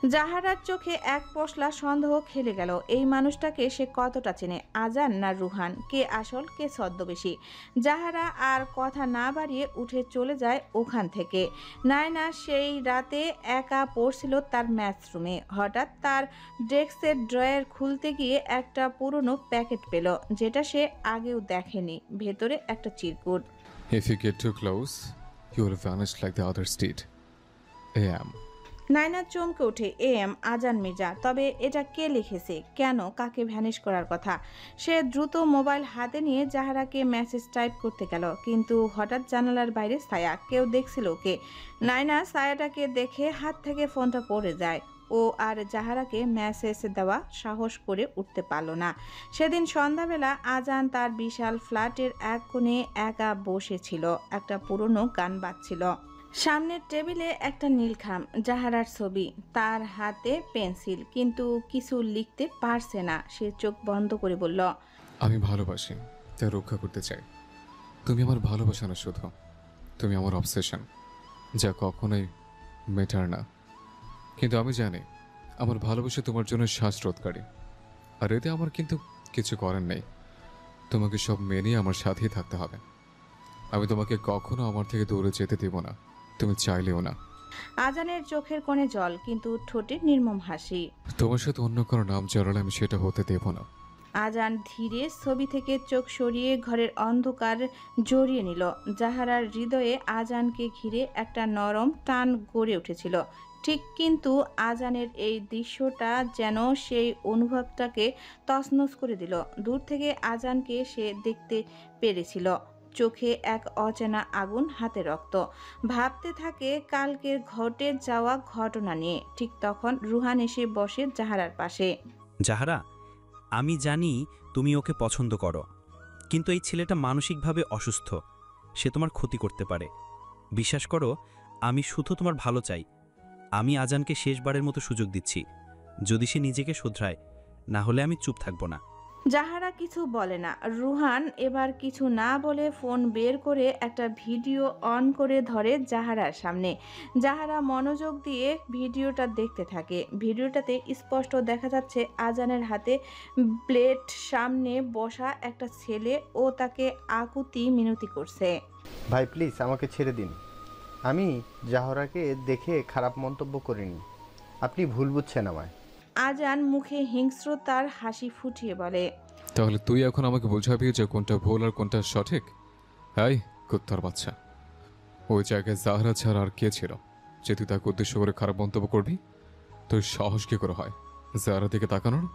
জাহারার চোখে এক পশলা সন্দেহ খেলে গেল। এই মানুষটাকে সে কতটা চেনে? আজান না রুহান? কে আসল, কে ছদ্মবেশী? জাহারা আর কথা না বাড়িয়ে উঠে চলে যায় ওখান থেকে। নায়না সেই রাতে একা পড়ছিল তার ম্যাথ রুমে। হঠাৎ তার ডেস্কের ড্রয়ার খুলতে গিয়ে একটা পুরনো প্যাকেট পেল, যেটা সে আগেও দেখেনি। ভেতরে একটা চিরকুট। If you get too close, you will vanish like the others did. AM. Naina চমকে ওঠে। এম আজান মির্জা? তবে এটা কে লিখেছে? কেন? কাকে ভ্যানিশ করার কথা? সে দ্রুত মোবাইল হাতে নিয়ে জাহারাকে মেসেজ টাইপ করতে গেল, কিন্তু হঠাৎ জানালার বাইরে ছায়া। কেউ দেখছিল ওকে। নায়না ছায়াটাকে দেখে হাত থেকে ফোনটা পড়ে যায়। ও আর জাহারাকে মেসেজ দেওয়া সাহস করে উঠতে পারল না। সেদিন সন্ধ্যাবেলা আজান তার বিশাল ফ্ল্যাটের এক কোণে একা বসেছিল। একটা পুরনো গান বাজছিল। সামনের টেবিলে একটা নীলখাম, জাহারার ছবি, তার হাতে পেন্সিল, কিন্তু কিছু লিখতে পারছে না। সে চোখ বন্ধ করে বলল, আমি ভালোবাসি, তাই রক্ষা করতে চাই। তুমি আমার ভালোবাসা না শুধু, তুমি আমার অবসেশন, যা কখনোই মেটার না। কিন্তু আমি জানি আমার ভালোবাসা তোমার জন্য শ্বাসরোধকারী, আর এতে আমার কিন্তু কিছু করার নেই। তোমাকে সব মেনে আমার সাথেই থাকতে হবে। আমি তোমাকে কখনো আমার থেকে দূরে যেতে দেব না, তুমি চাইলেও না। আজানের চোখের কোণে জল, কিন্তু ঠোঁটে নির্মম হাসি। তোমার সাথে অন্য কারো নাম জড়ালে আমি সেটা হতে দেব না। আজান ধীরে ছবি থেকে চোখ সরিয়ে ঘরের অন্ধকার জড়িয়ে নিল। জাহারার হৃদয়ে আজানকে ঘিরে একটা নরম টান গড়ে উঠেছিল। ঠিক, কিন্তু আজানের এই দৃশ্যটা যেন সেই অনুভবটাকে তছনছ করে দিল। দূর থেকে আজানকে সে দেখতে পেরেছিল, চোখে এক অচেনা আগুন, হাতে রক্ত। ভাবতে থাকে কালকের ঘটে যাওয়া ঘটনা নিয়ে। ঠিক তখন রুহান এসে বসে জাহারার পাশে। জাহারা, আমি জানি তুমি ওকে পছন্দ করো, কিন্তু এই ছেলেটা মানসিকভাবে অসুস্থ। সে তোমার ক্ষতি করতে পারে। বিশ্বাস করো, আমি শুধু তোমার ভালো চাই। আমি আজানকে শেষবারের মতো সুযোগ দিচ্ছি। যদি সে নিজেকে শোধরায়, না হলে আমি চুপ থাকব না। জাহারা কিছু বলে না। রুহান এবার কিছু না বলে ফোন বের করে একটা ভিডিও অন করে ধরে জাহারার সামনে। জাহারা মনোযোগ দিয়ে ভিডিওটা দেখতে থাকে। ভিডিওটাতে স্পষ্ট দেখা যাচ্ছে আজানের হাতে ব্লেড, সামনে বসা একটা ছেলে ও তাকে আকুতি মিনতি করছে। ভাই প্লিজ আমাকে ছেড়ে দিন। আমি জাহরাকে দেখে খারাপ মন্তব্য করিনি, আপনি ভুল বুঝছেন আমায়। আজান মুখে হিংস্রতার হাসি ফুটিয়ে বলে, তাহলে তুই এখন আমাকে বোঝাবি যে কোনটা ভুল আর কোনটা সঠিক? হাই কুত্তার বাচ্চা, ওই জায়গায় জাহরা ছাড়া আর কে ছিল যে তুই তাকে উদ্দেশ্য করে খারাপ মন্তব্য করবি? তোর সাহস কি করে হয় জাহরা দিকে তাকানোর?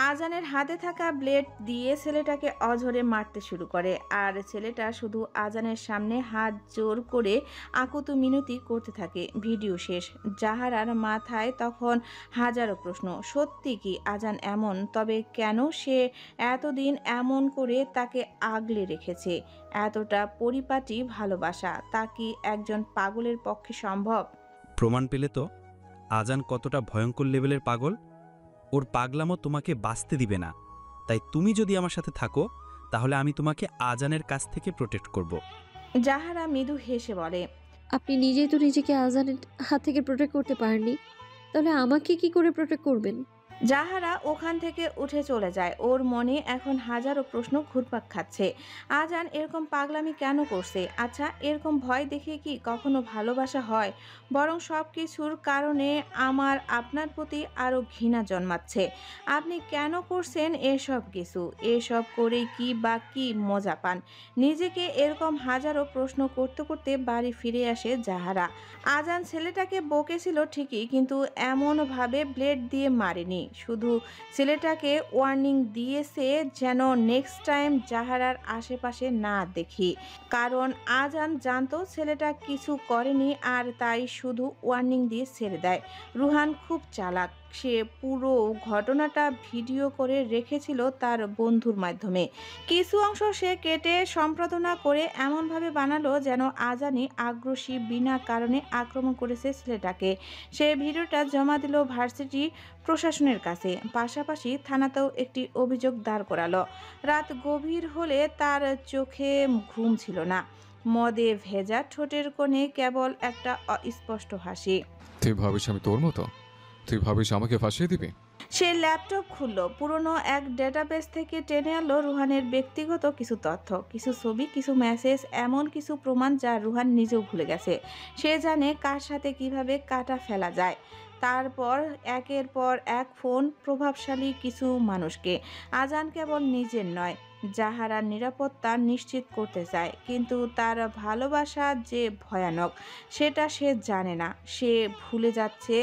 আজানের হাতে থাকা ব্লেড দিয়ে ছেলেটাকে অঝরে মারতে শুরু করে, আর ছেলেটা শুধু আজানের সামনে হাত জোর করে আকুতি মিনতি করতে থাকে। ভিডিও শেষ। জাহারার মাথায় তখন হাজারো প্রশ্ন। সত্যি কি আজান এমন? তবে কেন সে এতদিন এমন করে তাকে আগলে রেখেছে? এতটা পরিপাটি ভালোবাসা তা কি একজন পাগলের পক্ষে সম্ভব? প্রমাণ পেলে তো আজান কতটা ভয়ঙ্কর লেভেলের পাগল। ওর পাগলামো তোমাকে বাঁচতে দিবে না। তাই তুমি যদি আমার সাথে থাকো, তাহলে আমি তোমাকে আজানের কাছ থেকে প্রোটেক্ট করব। জাহারা মৃদু হেসে বলে, আপনি নিজেই তো নিজেকে আজানের হাত থেকে প্রোটেক্ট করতে পারেননি, তাহলে আমাকে কি করে প্রোটেক্ট করবেন? জাহারা ওখান থেকে উঠে চলে যায়। ওর মনে এখন হাজারো প্রশ্ন ঘুরপাক খাচ্ছে। আজান এরকম পাগলামি কেন করছে? আচ্ছা, এরকম ভয় দেখিয়ে কি কখনো ভালোবাসা হয়? বরং সব কিছুর কারণে আমার আপনার প্রতি আরও ঘৃণা জন্মাচ্ছে। আপনি কেন করছেন এসব কিছু? এসব করেই কি বা কি মজা পান? নিজেকে এরকম হাজারো প্রশ্ন করতে করতে বাড়ি ফিরে আসে জাহারা। আজান ছেলেটাকে বকেছিল ঠিকই, কিন্তু এমনভাবে ব্লেড দিয়ে মারেনি। শুধু ছেলেটাকে ওয়ার্নিং দিয়েছে যেন নেক্সট টাইম জাহারার আশেপাশে না দেখি। কারণ আজান জানতো ছেলেটা কিছু করেনি, আর তাই শুধু ওয়ার্নিং দিয়ে ছেড়ে দেয়। রুহান খুব চালাক। সে পুরো ঘটনাটা ভিডিও করে রেখেছিল তার বন্ধুর মাধ্যমে। কিছু অংশ সে কেটে সম্পাদনা করে এমনভাবে বানালো যেন আজানই আগ্রাসী, বিনা কারণে আক্রমণ করেছে ছেলেটাকে। সে ভিডিওটা জমা দিল ভার্সিটি প্রশাসনের কাছে, পাশাপাশি থানাতেও একটি অভিযোগ দাঁড় করালো। রাত গভীর হলে তার চোখে ঘুম ছিল না। মদে ভেজা ঠোঁটের কোণে কেবল একটা অস্পষ্ট হাসি। তুই ভাবিস আমি তোর মতো? তুই ভাবিস আমাকে ফাঁসিয়ে দিবি? সে ল্যাপটপ খুলল, পুরনো এক ডেটাবেস থেকে টেনে আনলো রুহানের ব্যক্তিগত কিছু তথ্য, কিছু ছবি, কিছু মেসেজ, এমন কিছু প্রমাণ যা রুহান নিজেও ভুলে গেছে। সে জানে কার সাথে কিভাবে কাটা ফেলা যায়। তারপর একের পর এক ফোন প্রভাবশালী কিছু মানুষকে। আজান কেবল নিজের নয়, জাহারার নিরাপত্তা নিশ্চিত করতে চায়, কিন্তু তার ভালোবাসা যে ভয়ানক সেটা সে জানে না। সে ভুলে যাচ্ছে,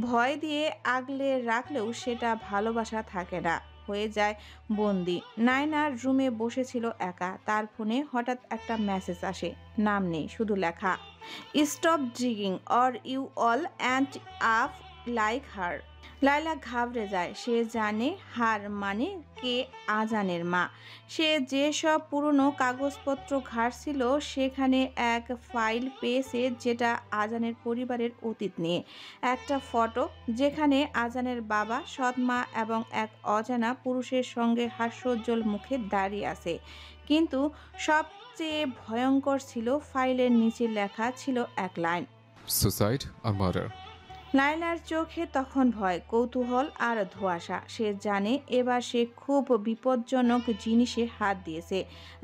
ভয় দিয়ে আগলে রাখলেও সেটা ভালোবাসা থাকে না, হয়ে যায় বন্দি। নায়নার রুমে বসেছিল একা, তার ফোনে হঠাৎ একটা মেসেজ আসে, নাম নেই, শুধু লেখা, স্টপ ড্রিগিং or you all end up like her. Laila ঘাবড়ে যায়। সে জানে হার মানে কে, আজানের মা। সে যেসব পুরনো কাগজপত্র ঘাঁটছিল সেখানে এক ফাইল পেয়েছে যেটা আজানের পরিবারের অতীত নিয়ে। একটা ফটো যেখানে আজানের বাবা, সৎ মা এবং এক অজানা পুরুষের সঙ্গে হাস্যোজ্জ্বল মুখে দাঁড়িয়ে আছে। কিন্তু সবচেয়ে ভয়ঙ্কর ছিল ফাইলের নিচে লেখা ছিল এক লাইন, সুসাইড আর মার্ডার। নায়লার চোখে তখন ভয়, কৌতূহল আর ধোঁয়াশা। সে জানে এবার সে খুব বিপজ্জনক জিনিসে হাত দিয়েছে।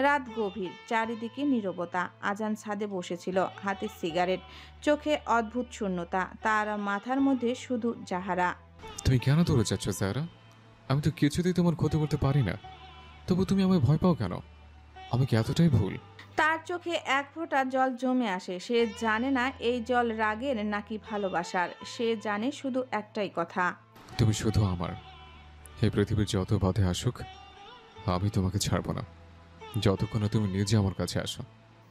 রাত গভীর, চারিদিকে নীরবতা। আজান ছাদে বসেছিল, হাতে সিগারেট, চোখে অদ্ভুত শূন্যতা। তার মাথার মধ্যে শুধু জাহারা। তুমি কেন দৌড়ে যাচ্ছ সারা? আমি তো কিছুতেই তোমার ক্ষতি করতে পারি না, তবু তুমি আমায় ভয় পাও কেন? আমি কি এতটাই ভুল? তার চোখে এক ফোঁটা জল জমে আসে। সে জানে না এই জল রাগের নাকি ভালোবাসার। সে জানে শুধু একটাই কথা, তুমি শুধু আমার। এই পৃথিবীর যত বাধে আসুক আমি তোমাকে ছাড়বো না, যতক্ষণ না তুমি নিজে আমার কাছে আসো।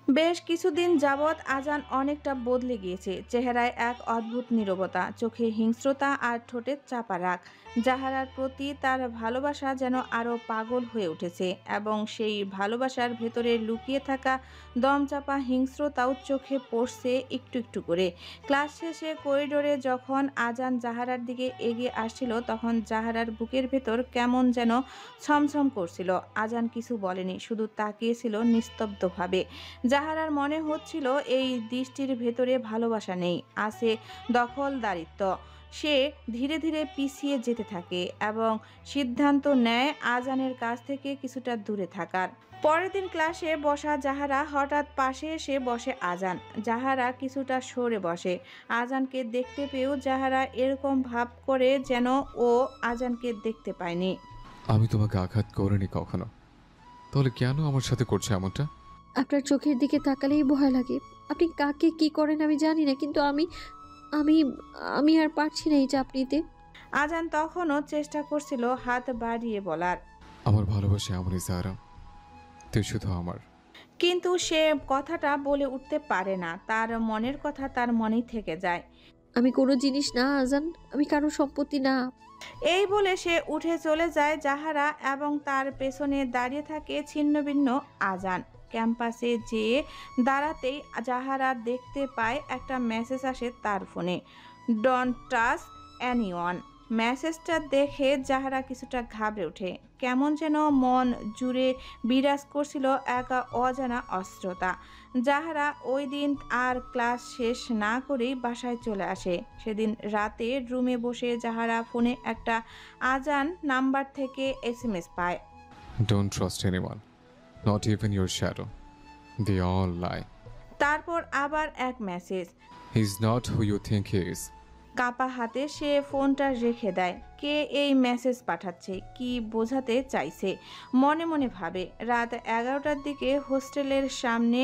বেশ কিছুদিন যাবৎ আজান অনেকটা বদলে গিয়েছে। চেহারায় এক অদ্ভুত নীরবতা, চোখে হিংস্রতা আর ঠোঁটে চাপা রাগ। জাহারার প্রতি তার ভালোবাসা যেন আরও পাগল হয়ে উঠেছে, এবং সেই ভালোবাসার ভেতরে লুকিয়ে থাকা দমচাপা হিংস্রতাও চোখে পড়ছে একটু একটু করে। ক্লাস শেষে করিডোরে যখন আজান জাহারার দিকে এগিয়ে আসছিল, তখন জাহারার বুকের ভেতর কেমন যেন ছমছম করছিল। আজান কিছু বলেনি, শুধু তাকিয়েছিল নিস্তব্ধভাবে। জাহারার মনে হচ্ছিল এই দৃষ্টির ভেতরে ভালোবাসা নেই, আছে দখলদারিত্ব। সে ধীরে ধীরে পিছিয়ে যেতে থাকে এবং সিদ্ধান্ত নেয় আজানের কাছ থেকে কিছুটা দূরে থাকার। পরের দিন ক্লাসে বসা জাহারা হঠাৎ পাশে এসে বসে আজান। জাহারা কিছুটা সরে বসে। আজানকে দেখতে পেয়েও জাহারা এরকম ভাব করে যেন ও আজানকে দেখতে পায়নি। আমি তোমাকে আঘাত করিনি কখনো, তাহলে কেন আমার সাথে করছে এমনটা? আপনার চোখের দিকে তাকালেই ভয় লাগে। আপনি কাকে কি করেন আমি জানি না, কিন্তু আমি আমি আমি আর পারছি না এই চাপ নিতে। আজান তখনও চেষ্টা করছিল হাত বাড়িয়ে বলার, আমার ভালোবাসা এমনই সারা, তুই শুধু আমার। কিন্তু সে কথাটা বলে উঠতে পারে না। তার মনের কথা তার মনেই থেকে যায়। আমি কোনো জিনিস না আজান, আমি কারো সম্পত্তি না। এই বলে সে উঠে চলে যায় জাহারা, এবং তার পেছনে দাঁড়িয়ে থাকে ছিন্নভিন্ন আজান। ক্যাম্পাসে যেয়ে দাঁড়াতেই জাহারা দেখতে পায় একটা মেসেজ আসে তার ফোনে, ডোন্ট টাচ এনিওয়ান। মেসেজটা দেখে জাহারা কিছুটা ঘাবড়ে ওঠে। কেমন যেন মন জুড়ে বিরাজ করছিল এক অজানা অস্থিরতা। জাহারা ওই দিন আর ক্লাস শেষ না করেই বাসায় চলে আসে। সেদিন রাতে রুমে বসে জাহারা ফোনে একটা আজান নাম্বার থেকে SMS পায়, don't trust anyone, not even your shadow, they all lie. তারপর আবার এক message, he is not who you think he is. কাপা হাতে সে ফোনটা রেখে দেয়। কে এই মেসেজ পাঠাচ্ছে, কি বোঝাতে চাইছে, মনে মনে ভাবে। রাত 11টার দিকে হোস্টেলের সামনে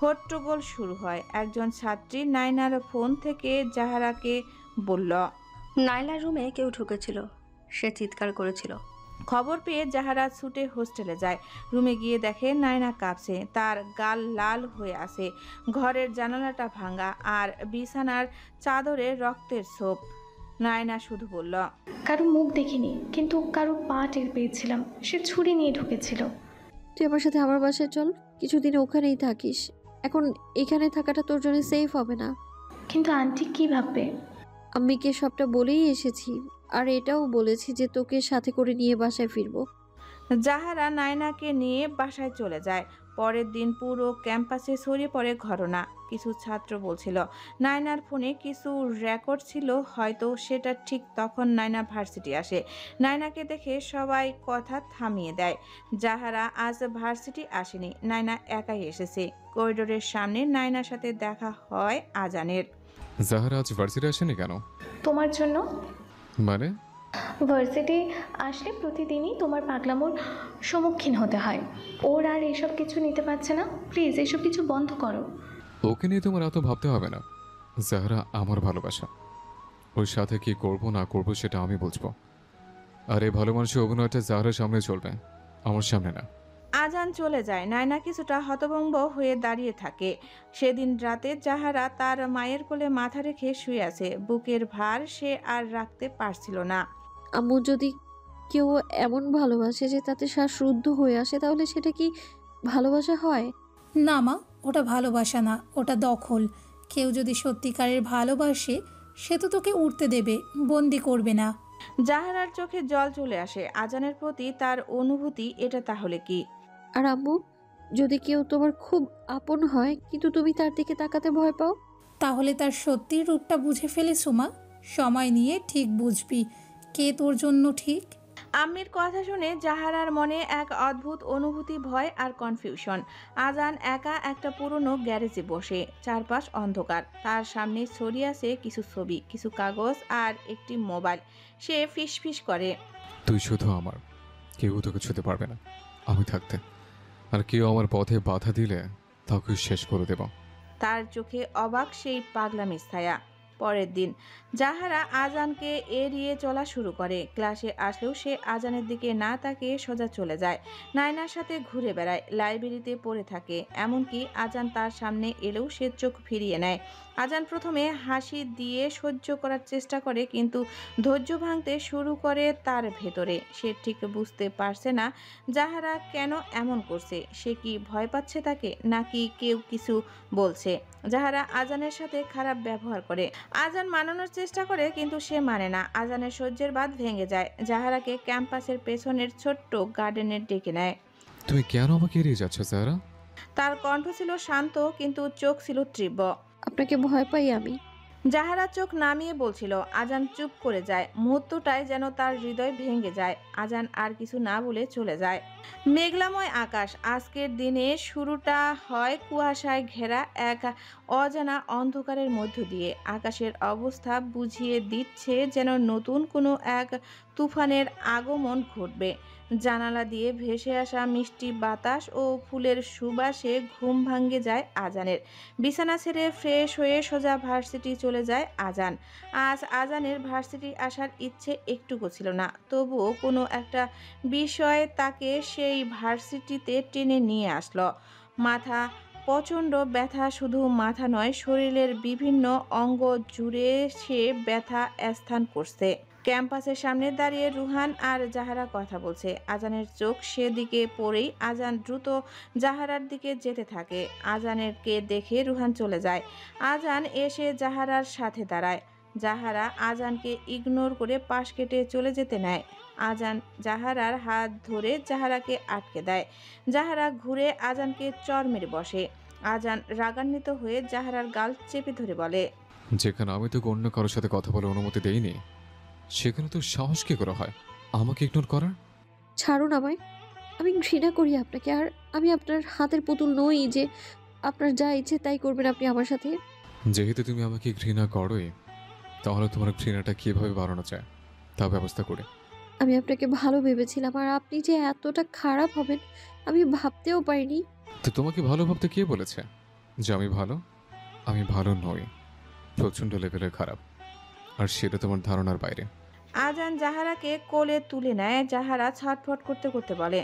হট্টগোল শুরু হয়। একজন ছাত্রী নাইনার ফোন থেকে জাহারাকে বলল, নাইলার রুমে কেউ ঢুকেছিল, সে চিৎকার করেছিল। খবর পেয়ে জাহারা ছুটে হোস্টেলে যায়। রুমে গিয়ে দেখে নাইনা কাঁপছে, তার গাল লাল হয়ে আছে, ঘরের জানালাটা ভাঙা আর বিছানার চাদরে রক্তের ছোপ। নাইনা শুধু বলল, কারো মুখ দেখিনি, কিন্তু কারো পা টের পেয়েছিলাম, সে ছুরি নিয়ে ঢুকেছিল। তুই আমার সাথে আমার বাসায় চল, কিছুদিন ওখানেই থাকিস। এখন এখানে থাকাটা তোর জন্য সেফ হবে না। কিন্তু আন্টি কি ভাববে? আম্মিকে সবটা বলেই এসেছি, আর এটাও বলেছি যে তোকে সাথে করে নিয়ে বাসায় ফিরবো। জাহারা নাইনাকে নিয়ে বাসায় চলে যায়। পরের দিন পুরো ক্যাম্পাসে ছড়িয়ে পড়ে ঘটনা। কিছু ছাত্র বলছিল নায়নার ফোনে কিছু রেকর্ড ছিল, হয়তো সেটা ঠিক তখন নায়না ভার্সিটি আসে। নায়নাকে দেখে সবাই কথা থামিয়ে দেয়। জাহারা আজ ভার্সিটি আসেনি, নায়না একাই এসেছে। করিডোরের সামনে নায়নার সাথে দেখা হয় আজানের। জাহারা আজ ভার্সিটি আসেনি কেন? তোমার জন্য। মানে? ভার্সিটি আসলে প্রতিদিনই তোমার পাগলামোর সম্মুখীন হতে হয়। ওর আর এসব কিছু নিতে পারছে না। প্লিজ এসব কিছু বন্ধ করো। ওকে নিয়ে তোমার এত ভাবতে হবে না। জাহারা আমার ভালোবাসা, ওর সাথে কি করব না করব সেটা আমি বুঝবো। আর এই ভালো মানুষের অভিনয়টা জাহারার সামনে চলবে, আমার সামনে না। আজান চলে যায়। নায়না কিছুটা হতভম্ব হয়ে দাঁড়িয়ে থাকে। সেদিন রাতে জাহারা তার মায়ের কোলে মাথা রেখে শুয়ে আছে। বুকের ভার সে আর রাখতে পারছিল না। আম্মু, যদি কেউ এমন ভালোবাসে যে তাতে শ্বাস রুদ্ধ হয়ে আসে, তাহলে সেটা কি ভালোবাসা হয়? না মা, ওটা ভালোবাসা না, ওটা দখল। কেউ যদি সত্যিকারের ভালোবাসে সে তো তোকে উঠতে দেবে, বন্দি করবে না। জাহারার চোখে জল চলে আসে। আজানের প্রতি তার অনুভূতি এটা তাহলে কি? আর আম্মু, যদি কেউ তোমার খুব আপন হয় কিন্তু তুমি তার দিকে তাকাতে ভয় পাও? তাহলে তার সত্যির রূপটা বুঝে ফেলেছো মা। সময় নিয়ে ঠিক বুঝবি কে তোর জন্য ঠিক। আম্মির কথা শুনে জাহারার মনে এক অদ্ভুত অনুভূতি, ভয় আর কনফিউশন। আজান একা একটা পুরনো গ্যারেজে বসে, চারপাশ অন্ধকার। তার সামনে ছড়িয়ে আছে কিছু ছবি, কিছু কাগজ আর একটি মোবাইল। সে ফিসফিস করে, তুই শুধু আমার, কেউ তোকে ছুতে পারবে না আমি থাকতে। আর কেউ আমার পথে বাধা দিলে তাকে শেষ করে দেব। তার চোখে অবাক সেই পাগলামির ছায়া। পরের দিন জাহারা আজানকে এড়িয়ে চলা শুরু করে। ক্লাসে আসলেও সে আজানের দিকে না তাকিয়ে সোজা চলে যায়। নায়নার সাথে ঘুরে বেড়ায়, লাইব্রেরিতে পড়ে থাকে। এমনকি আজান তার সামনে এলেও সে চোখ ফিরিয়ে নেয়। আজান প্রথমে হাসি দিয়ে সহ্য করার চেষ্টা করে, কিন্তু ধৈর্য ভাঙতে শুরু করে তার ভেতরে। সে ঠিক বুঝতে পারছে না জাহারা কেন এমন করছে। সে কি ভয় পাচ্ছে তাকে, নাকি কেউ কিছু বলছে? জাহারা আজানের সাথে খারাপ ব্যবহার করে। আজান মানানোর চেষ্টা করে, কিন্তু সে মানে না। আজানের সহ্যের বাঁধ ভেঙে যায়। জাহারাকে ক্যাম্পাসের পেছনের ছোট্ট গার্ডেনে ডেকে নেয়। তুমি কেন আমাকে এড়িয়ে যাচ্ছ জাহারা? তার কণ্ঠ ছিল শান্ত, কিন্তু চোখ ছিল তীব্র। আপনাকে ভয় পাই আমি। জাহারা চোখ নামিয়ে বলছিল। আজান চুপ করে যায়। মুহূর্তটায় যেন তার হৃদয় ভেঙে যায়। আজান আর কিছু না বলে চলে যায়। মেঘলাময় আকাশ। আজকের দিনে শুরুটা হয় কুয়াশায় ঘেরা এক অজানা অন্ধকারের মধ্য দিয়ে। আকাশের অবস্থা বুঝিয়ে দিচ্ছে যেন নতুন কোনো এক তুফানের আগমন ঘটবে। জানালা দিয়ে ভেসে আসা মিষ্টি বাতাস ও ফুলের সুবাসে ঘুম ভাঙে যায় আজানের। বিছানা ছেড়ে ফ্রেশ হয়ে সোজা ভার্সিটি চলে যায় আজান। আজ আজানের ভার্সিটি আসার ইচ্ছে একটুকু ছিল না, তবুও কোনো একটা বিষয় তাকে সেই ভার্সিটিতে টেনে নিয়ে আসলো। মাথা প্রচণ্ড ব্যথা, শুধু মাথা নয়, শরীরের বিভিন্ন অঙ্গ জুড়ে সে ব্যথা স্থান করছে। ক্যাম্পাসের সামনে দাঁড়িয়ে রুহান আর জাহারা কথা বলছে। আজানের চোখ সেদিকে পড়েই আজান দ্রুত জাহারার দিকে যেতে থাকে। আজানেরকে দেখে রুহান চলে যায়। আজান এসে জাহারার সাথে দাঁড়ায়। জাহারা আজানকে ইগনোর করে পাশ কেটে চলে যেতে নেয়। আজান জাহারার হাত ধরে জাহারাকে আটকে দেয়। জাহারা ঘুরে আজানকে চড় মেরে বসে। আজান রাগান্বিত হয়ে জাহারার গাল চেপে ধরে বলে, যেখানে আমি তোকে অন্য কারোর সাথে কথা বলার অনুমতি দেইনি, সেখানে তো সাহস কি করে হয় আমাকে ইগনোর করার? ছাড়ুন আমায়। আমি ঘৃণা করি আপনাকে। আর আমি আপনার হাতের পুতুল নই যে আপনার যা ইচ্ছে তাই করবেন আপনি আমার সাথে। যেহেতু তুমি আমাকে ঘৃণা করোই, তাহলে তোমার ঘৃণাটা কিভাবে বাড়ানো যায় তা ব্যবস্থা করে। আমি আপনাকে ভালো ভেবেছিলাম, আর আপনি যে এতটা খারাপ হবেন আমি ভাবতেও পারিনি। তো তোমাকে ভালো ভাবতে কে বলেছে যে আমি ভালো? আমি ভালো নই, প্রচণ্ড লেভেলের খারাপ, আর সেটা তোমার ধারণার বাইরে। আজান জাহারাকে কোলে তুলে নেয়। জাহারা ছটফট করতে করতে বলে,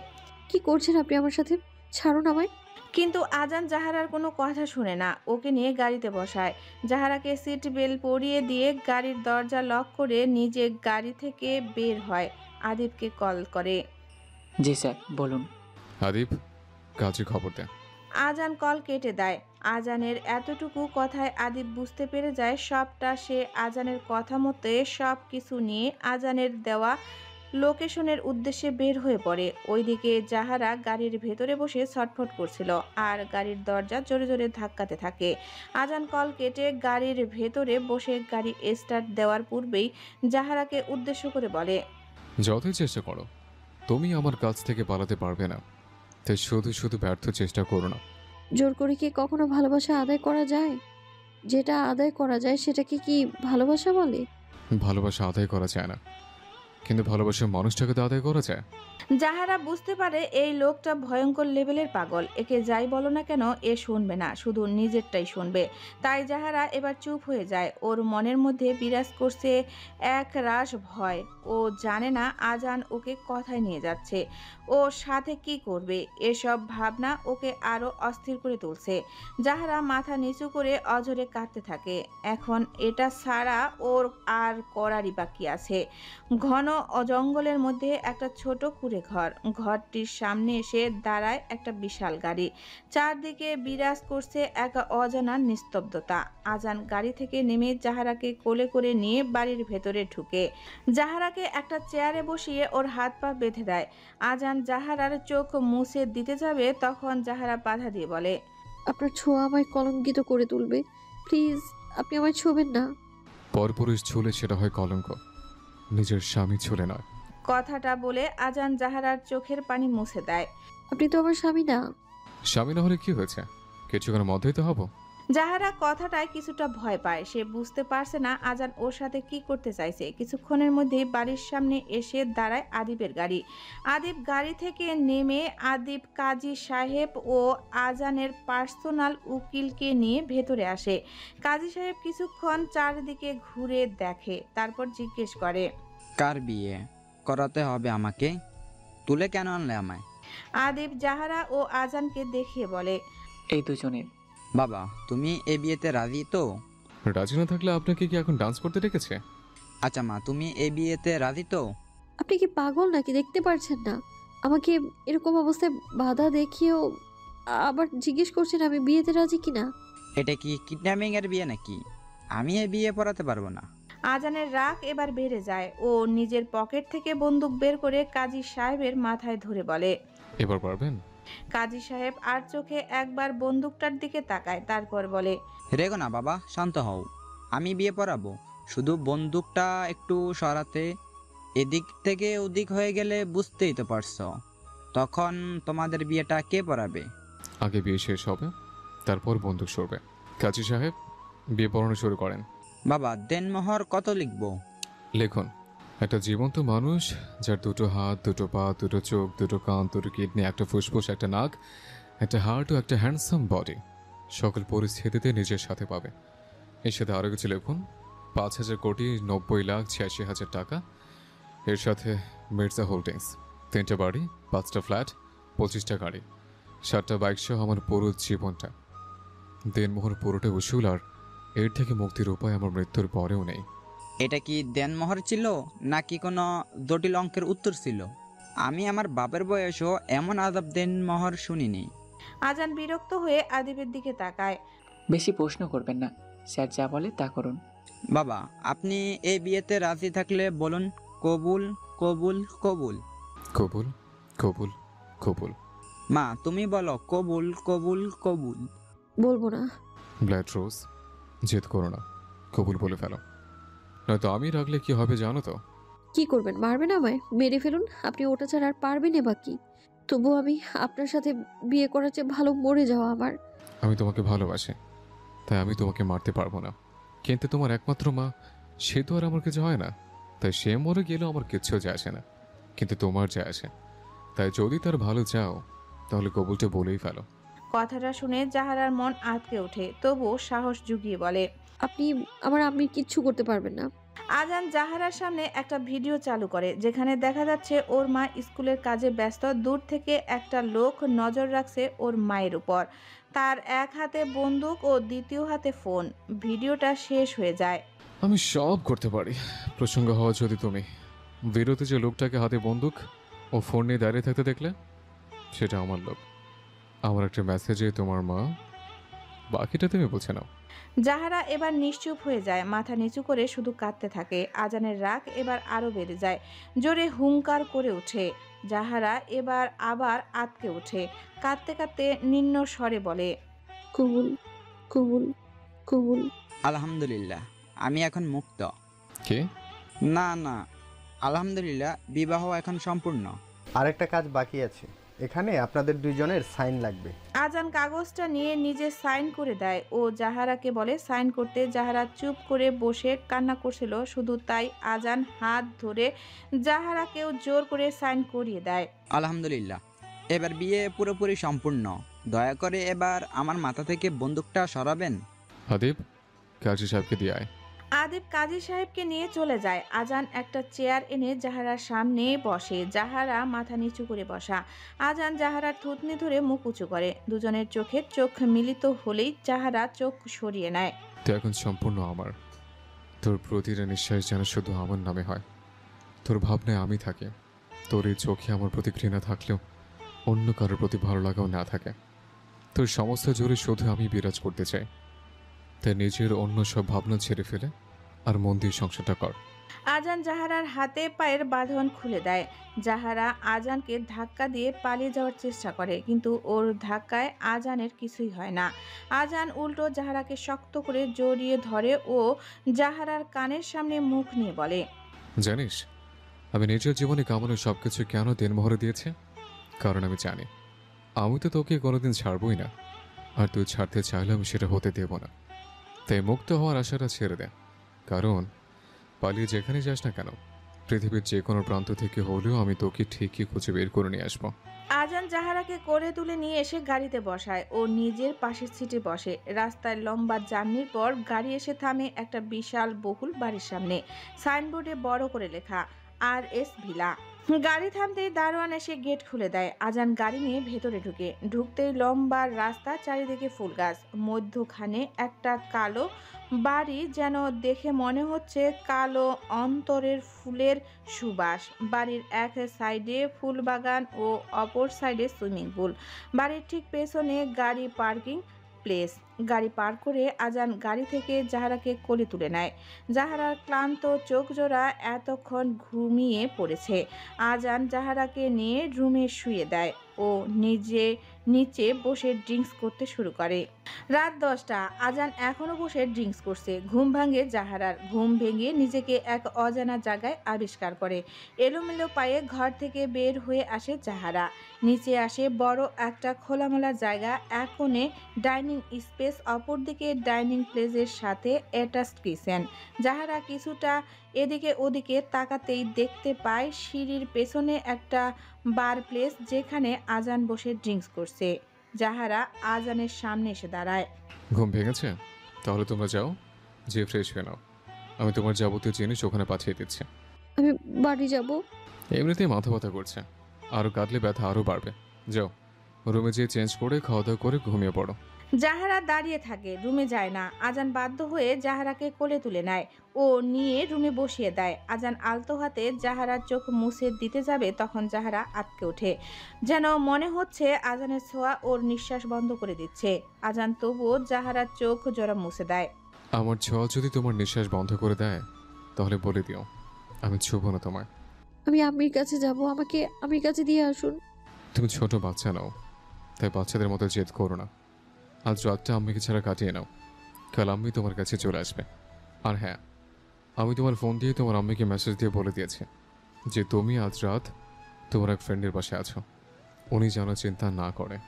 কি করছেন আপনি আমার সাথে? ছাড়ুন আমায়। কিন্তু আজান জাহারার কোনো কথা শুনে না। ওকে নিয়ে গাড়িতে বসায়। জাহারাকে সিট বেল্ট পরিয়ে দিয়ে গাড়ির দরজা লক করে নিজে গাড়ি থেকে বের হয়। আদিবকে কল করে। জি স্যার, বলুন। আদিব, কাজে খবর দে। আজান কল কেটে দেয়। আজানের এতটুকু কথায় আদিব বুঝতে পেরে যায় সবটা। সে আজানের কথা মতে সব কিছু নিয়ে আজানের দেওয়া লোকেশনের উদ্দেশ্যে বের হয়ে পড়ে। ওইদিকে জাহারা গাড়ির ভেতরে বসে ছটফট করছিল আর গাড়ির দরজা জোরে জোরে ধাক্কাতে থাকে। আজান কল কেটে গাড়ির ভেতরে বসে গাড়ি স্টার্ট দেওয়ার পূর্বেই জাহারাকে উদ্দেশ্য করে বলে, যতই চেষ্টা করো তুমি আমার কাছ থেকে পালাতে পারবে না, তাই শুধু শুধু ব্যর্থ চেষ্টা করো না। জোর করে কি কখনো ভালোবাসা আদায় করা যায়? যেটা আদায় করা যায় সেটাকে কি ভালোবাসা বলে? ভালোবাসা আদায় করা যায় না, কিন্তু ভালোবাসার মানুষটাকে তো আদায় করা যায়। জাহারা বুঝতে পারে এই লোকটা ভয়ঙ্কর লেভেলের পাগল। একে যাই বলো না কেন এ শুনবে না, শুধু নিজেরটাই শুনবে। তাই জাহারা এবার চুপ হয়ে যায়। ওর মনের মধ্যে বিরাজ করছে এক রাশ ভয়। ও জানে না আজান ওকে কথায় নিয়ে যাচ্ছে, ও সাথে কি করবে। এসব ভাবনা ওকে আরো অস্থির করে তুলছে। জাহারা মাথা নিচু করে অঝরে কাঁদতে থাকে। এখন এটা ছাড়া ওর আর করারই বাকি আছে। ঘন জঙ্গলের মধ্যে একটা ছোট কুড়ে ঘর। ঘরটির সামনে এসে দাঁড়ায় একটা বিশাল গাড়ি। চারদিকে বিরাজ করছে এক অজানা নিস্তব্ধতা। আজান গাড়ি থেকে নেমে জাহারাকে কোলে করে নিয়ে বাড়ির ভেতরে ঢুকে জাহারাকে একটা চেয়ারে বসিয়ে ওর হাত পা বেঁধে দেয়। আজান জাহারার চোখ মুছে দিতে যাবে, তখন জাহারা বাধা দিয়ে বলে, আপনার ছোঁয়া আমায় কলঙ্কিত করে তুলবে, প্লিজ আপনি আমায় ছোবেন না। পরপুরুষ ছুলে সেটা হয় কলঙ্ক, নিজের স্বামী ছুলে নয়। কথাটা বলে আজান জাহারার চোখের পানি মুছে দেয়। আপনি তো আমার স্বামী না। স্বামী না হলে কি হয়েছে, কিছুক্ষণের মধ্যেই তো হবো। জাহারা কথাটায় কিছুটা ভয় পায়। সে বুঝতে পারছে না আজান ওর সাথে কি করতে চাইছে। কিছুক্ষণের মধ্যেই বাড়ির সামনে এসে দাঁড়ায় আদিবের গাড়ি। আদিব গাড়ি থেকে নেমে আদিব কাজী সাহেব ও আজানের পার্সোনাল উকিলকে নিয়ে ভেতরে আসে। কাজী সাহেব কিছুক্ষণ চারদিকে ঘুরে দেখে, তারপর জিজ্ঞেস করে, কার বিয়ে করাতে হবে আমাকে? তুলে কেন আনলে আমায়? আদিব জাহারা ও আজানকে দেখিয়ে বলে, এই দুজনের। বাবা, তুমি এ বিয়েতে রাজি তো? রাজি না থাকলে আপনাকে কি এখন ডান্স করতে ডেকেছে? আচ্ছা মা, তুমি এ বিয়েতে রাজি তো? আপনি কি পাগল নাকি? দেখতে পারছেন না আমাকে এরকম অবস্থায় বাধা দেখিয়েও আবার জিজ্ঞেস করছেন আমি বিয়েতে রাজি কিনা? এটা কি কিডন্যাপিং এর বিয়ে নাকি? আমি এ বিয়ে পড়াতে পারবো না। আজানের রাগ এবার বেড়ে যায়। ও নিজের পকেট থেকে বন্দুক বের করে কাজী সাহেবের মাথায় ধরে বলে, এবার পারবেন? কাজী সাহেব আর চোখে একবার বন্দুকটার দিকে তাকায়, তারপর বলে, রেগো না বাবা, শান্ত হও। আমি বিয়ে পড়াবো, শুধু বন্দুকটা একটু সরাতে এদিক থেকে ওদিক হয়ে গেলে বুঝতেই তো পারছো। তখন তোমাদের বিয়েটা কে পড়াবে? আগে বিয়ে শেষ হবে, তারপর বন্দুক সরবে। কাজী সাহেব, বিয়ে পড়ানো শুরু করেন। বাবা, দেনমোহর কত লিখবো? লিখুন, একটা জীবন্ত মানুষ যার দুটো হাত, দুটো পা, দুটো চোখ, দুটো কান, দুটো কিডনি, একটা ফুসফুস, একটা নাক, একটা হার্ট ও একটা হ্যান্ডসাম বডি, সকল পরিস্থিতিতে নিজের সাথে পাবে। এর সাথে আরও কিছু লিখুন, 5,000 কোটি 90,86,000 টাকা। এর সাথে মির্জা হোল্ডিংস, 3টে বাড়ি, 5টা ফ্ল্যাট, 25টা গাড়ি, 7টা বাইক সহ আমার পুরো জীবনটা। দেনমোহর পুরোটা উসুল, আর এর থেকে মুক্তির উপায় আমার মৃত্যুর পরেও নেই। এটা কি দেনমোহর ছিল নাকি কোনো জটিল অঙ্কের উত্তর ছিল? আমি আমার বাপের বয়সও এমন আজাব দেনমোহর শুনিনি। আজান বিরক্ত হয়ে আদিবের দিকে তাকায়। বেশি প্রশ্ন করবেন না, স্যার যা বলে তা করুন। বাবা, আপনি এই বিয়েতে রাজি থাকলে বলুন কবুল, কবুল, কবুল। কবুল, কবুল, কবুল। মা, তুমি বলো কবুল, কবুল, কবুল। বলবো না। ব্ল্যাড রোজ, জেদ করো না, কবুল বলে ফেলো, নয়তো আমি রাখলে কি হবে জানো তো? কি করবেন? মারবেন আমায়? মেরে ফেলুন, আপনি ওটা ছাড়া আর পারবেন না বাকি। তবু আমি আপনার সাথে বিয়ে করার চেয়ে ভালো মরে যাওয়া আমার। আমি তোমাকে ভালোবাসি, তাই আমি তোমাকে মারতে পারবো না। কিন্তু তোমার একমাত্র মা, সে তো আর আমার কিছু হয় না, তাই সে মরে গেলেও আমার কিচ্ছু যায় আসে না, কিন্তু তোমার যায় আসে। তাই যদি তার ভালো চাও তাহলে কবুলটা বলেই ফেলো। কথাটা শুনে জাহারার মন আঁতকে ওঠে, তবুও সাহস জুগিয়ে বলে, আপনি আমার আম্মির কিচ্ছু করতে পারবেন না। আজান জাহারার সামনে একটা ভিডিও চালু করে, যেখানে দেখা যাচ্ছে ওর মা স্কুলের কাজে ব্যস্ত। দূর থেকে একটা লোক নজর রাখছে ওর মায়ের উপর। তার এক হাতে বন্দুক ও দ্বিতীয় হাতে ফোন। ভিডিওটা শেষ হয়ে যায়। আমি সব করতে পারি, প্রসঙ্গ হওয়া যদি তুমি বিরতি যে লোকটাকে হাতে বন্দুক ও ফোন নিয়ে দাঁড়িয়ে থাকতে দেখলে, সেটা আমার লোক। আমার একটা মেসেজে তোমার মা, বাকিটা তুমি বুঝে নাও। জাহারা এবার নিশ্চুপ হয়ে যায়, মাথা নিচু করে শুধু কাঁদতে থাকে। আজানের রাগ এবার আরো বেড়ে যায়, জোরে হুংকার করে ওঠে। জাহারা এবার আবার আতকে ওঠে, কাঁদতে কাঁদতে নিম্ন স্বরে বলে, কবুল, কবুল, কবুল। আলহামদুলিল্লাহ, আমি এখন মুক্ত। কে? না না, আলহামদুলিল্লাহ, বিবাহ এখন সম্পূর্ণ। আরেকটা কাজ বাকি আছে, এখানে আপনাদের দুইজনের সাইন লাগবে। আজান কাগজটা নিয়ে নিজে সাইন করে দেয় ও জাহারাকে বলে সাইন করতে। জাহারা চুপ করে বসে কান্না করছিল, শুধু তাই আজান হাত ধরে জাহারাকেও জোর করে সাইন করিয়ে দেয়। আলহামদুলিল্লাহ, এবার বিয়ে পুরোপুরি সম্পূর্ণ। দয়া করে এবার আমার মাথা থেকে বন্দুকটা সরাবেন। আদিব, কাজী সাহেবকে দিয়ে আয়। আদিব কাজী সাহেবকে নিয়ে চলে যায়। আজান একটা চেয়ার এনে জাহারার সামনে বসে। জাহারা মাথা নিচু করে বসা। আজান জাহারার থুতনি ধরে মুখ উঁচু করে। দুজনের চোখে চোখ মিলিত হলেই জাহারা চোখ সরিয়ে নেয়। তুই এখন সম্পূর্ণ আমার। তোর প্রতিটা নিঃশ্বাস যেন শুধু আমার নামে হয়। তোর ভাবনায় আমি থাকি। তোর এই চোখে আমার প্রতি ঘৃণা থাকলেও অন্য কারোর প্রতি ভালো লাগাও না থাকে। তোর সমস্ত জোরে শুধু আমি বিরাজ করতে চাই। তাই নিজের অন্য সব ভাবনা ছেড়ে ফেলে আর মন দিয়ে সংসারটা কর। আজান জাহারার হাতে পায়ের বাঁধন খুলে দেয়। জাহারা আজানকে ধাক্কা দিয়ে পালিয়ে যাওয়ার চেষ্টা করে, কিন্তু ওর ধাক্কায় আজানের কিছুই হয় না। আজান উল্টো জাহারাকে শক্ত করে জড়িয়ে ধরে ও জাহারার কানের সামনে মুখ নিয়ে বলে, জানিস আমি নিজের জীবনে কামানো সবকিছু কেন দেনমোহরে দিয়েছে? কারণ আমি জানি আমি তো তোকে কোনোদিন ছাড়বই না, আর তুই ছাড়তে চাইলে আমি সেটা হতে দেব না। তাই মুক্ত হওয়ার আশাটা ছেড়ে দে, কারণ পালিয়ে যেখানে যাস না কেন পৃথিবীর যে কোনো প্রান্ত থেকে হলেও আমি তোকে ঠিকই খুঁজে বের করে নিয়ে আসবো। আজান জাহারাকে কোলে তুলে নিয়ে এসে গাড়িতে বসায় ও নিজের পাশের সিটে বসে। রাস্তায় লম্বা জার্নির পর গাড়ি এসে থামে একটা বিশাল বহুল বাড়ির সামনে। সাইনবোর্ডে বড় করে লেখা RS ভিলা। গাড়ি থামতেই দারোয়ান এসে গেট খুলে দেয়। আজান গাড়ি নিয়ে ভেতরে ঢুকতেই লম্বা রাস্তা, চারিদিকে ফুল গাছ, মধ্যখানে একটা কালো বাড়ি, যেন দেখে মনে হচ্ছে কালো অন্তরের ফুলের সুবাস। বাড়ির এক সাইডে ফুল বাগান ও অপর সাইডে সুইমিং পুল। বাড়ির ঠিক পেছনে গাড়ি পার্কিং প্লেস। গাড়ি পার করে আজান গাড়ি থেকে জাহারাকে কোলে তুলে নেয়। জাহারার ক্লান্ত চোখ জোড়া এতক্ষণ ঘুমিয়ে পড়েছে। আজান জাহারাকে নিয়ে রুমে শুয়ে দেয় ও নিচে বসে ড্রিঙ্কস করতে শুরু করে। রাত 10টা। আজান এখনো বসে ড্রিঙ্কস করছে। ঘুম ভাঙে জাহারার। ঘুম ভেঙে নিজেকে এক অজানা জায়গায় আবিষ্কার করে। এলোমেলো পায়ে ঘর থেকে বের হয়ে আসে জাহারা। নিচে আসে বড় একটা খোলামেলা জায়গা, এক কোণে ডাইনিং স্পেস, অপরদিকে ডাইনিং প্লেসের সাথে অ্যাটাচড কিচেন। জাহারা কিছুটা এদিকে ওদিকে তাকাতেই দেখতে পায় সিঁড়ির পেছনে একটা বার প্লেস, যেখানে আজান বসে ড্রিঙ্কস করছে। জাহারা আজানের সামনে এসে দাঁড়ায়। ঘুম ভেঙেছে? তাহলে তোমরা যাও, যে ফ্রেশ হয়ে নাও। আমি তোমার যাবতীয় জিনিস ওখানে পাঠিয়ে দিচ্ছি। আমি বাড়ি যাব। এমনিতেই মাথা ব্যথা করছে, আরও কাটলে ব্যথা আরও বাড়বে। যাও, রুমে যেয়ে চেঞ্জ করে খাওয়া দাওয়া করে ঘুমিয়ে পড়ো। জাহারা দাঁড়িয়ে থাকে, রুমে যায় না। আজান বাধ্য হয়ে জাহারাকে কোলে তুলে নেয় ও নিয়ে রুমে বসিয়ে দেয়। আজান আলতো হাতে জাহারার চোখ মুছে দিতে যাবে, তখন জাহারা আটকে ওঠে, যেন মনে হচ্ছে আজানের ছোঁয়া ওর নিঃশ্বাস বন্ধ করে দিচ্ছে। আজান তবুও জাহারার চোখ জোড়া মুছে দেয়। আমার ছোঁয়া যদি তোমার নিঃশ্বাস বন্ধ করে দেয় তাহলে বলে দিও আমি ছুব না তোমায়। আমি আম্মির কাছে যাব, আমাকে আম্মির কাছে দিয়ে আসুন। তুমি ছোট বাচ্চা নাও, তাই বাচ্চাদের মতো জেদ করো না। আজ রাতটা আম্মিকে ছাড়া কাটিয়ে নাও, কাল আম্মি তোমার কাছে চলে আসবে। আর হ্যাঁ, আমি তোমার ফোন দিয়ে তোমার আম্মিকে মেসেজ দিয়ে বলে দিয়েছি যে তুমি আজ রাত তোমার এক ফ্রেন্ডের পাশে আছো, উনি যেন চিন্তা না করে।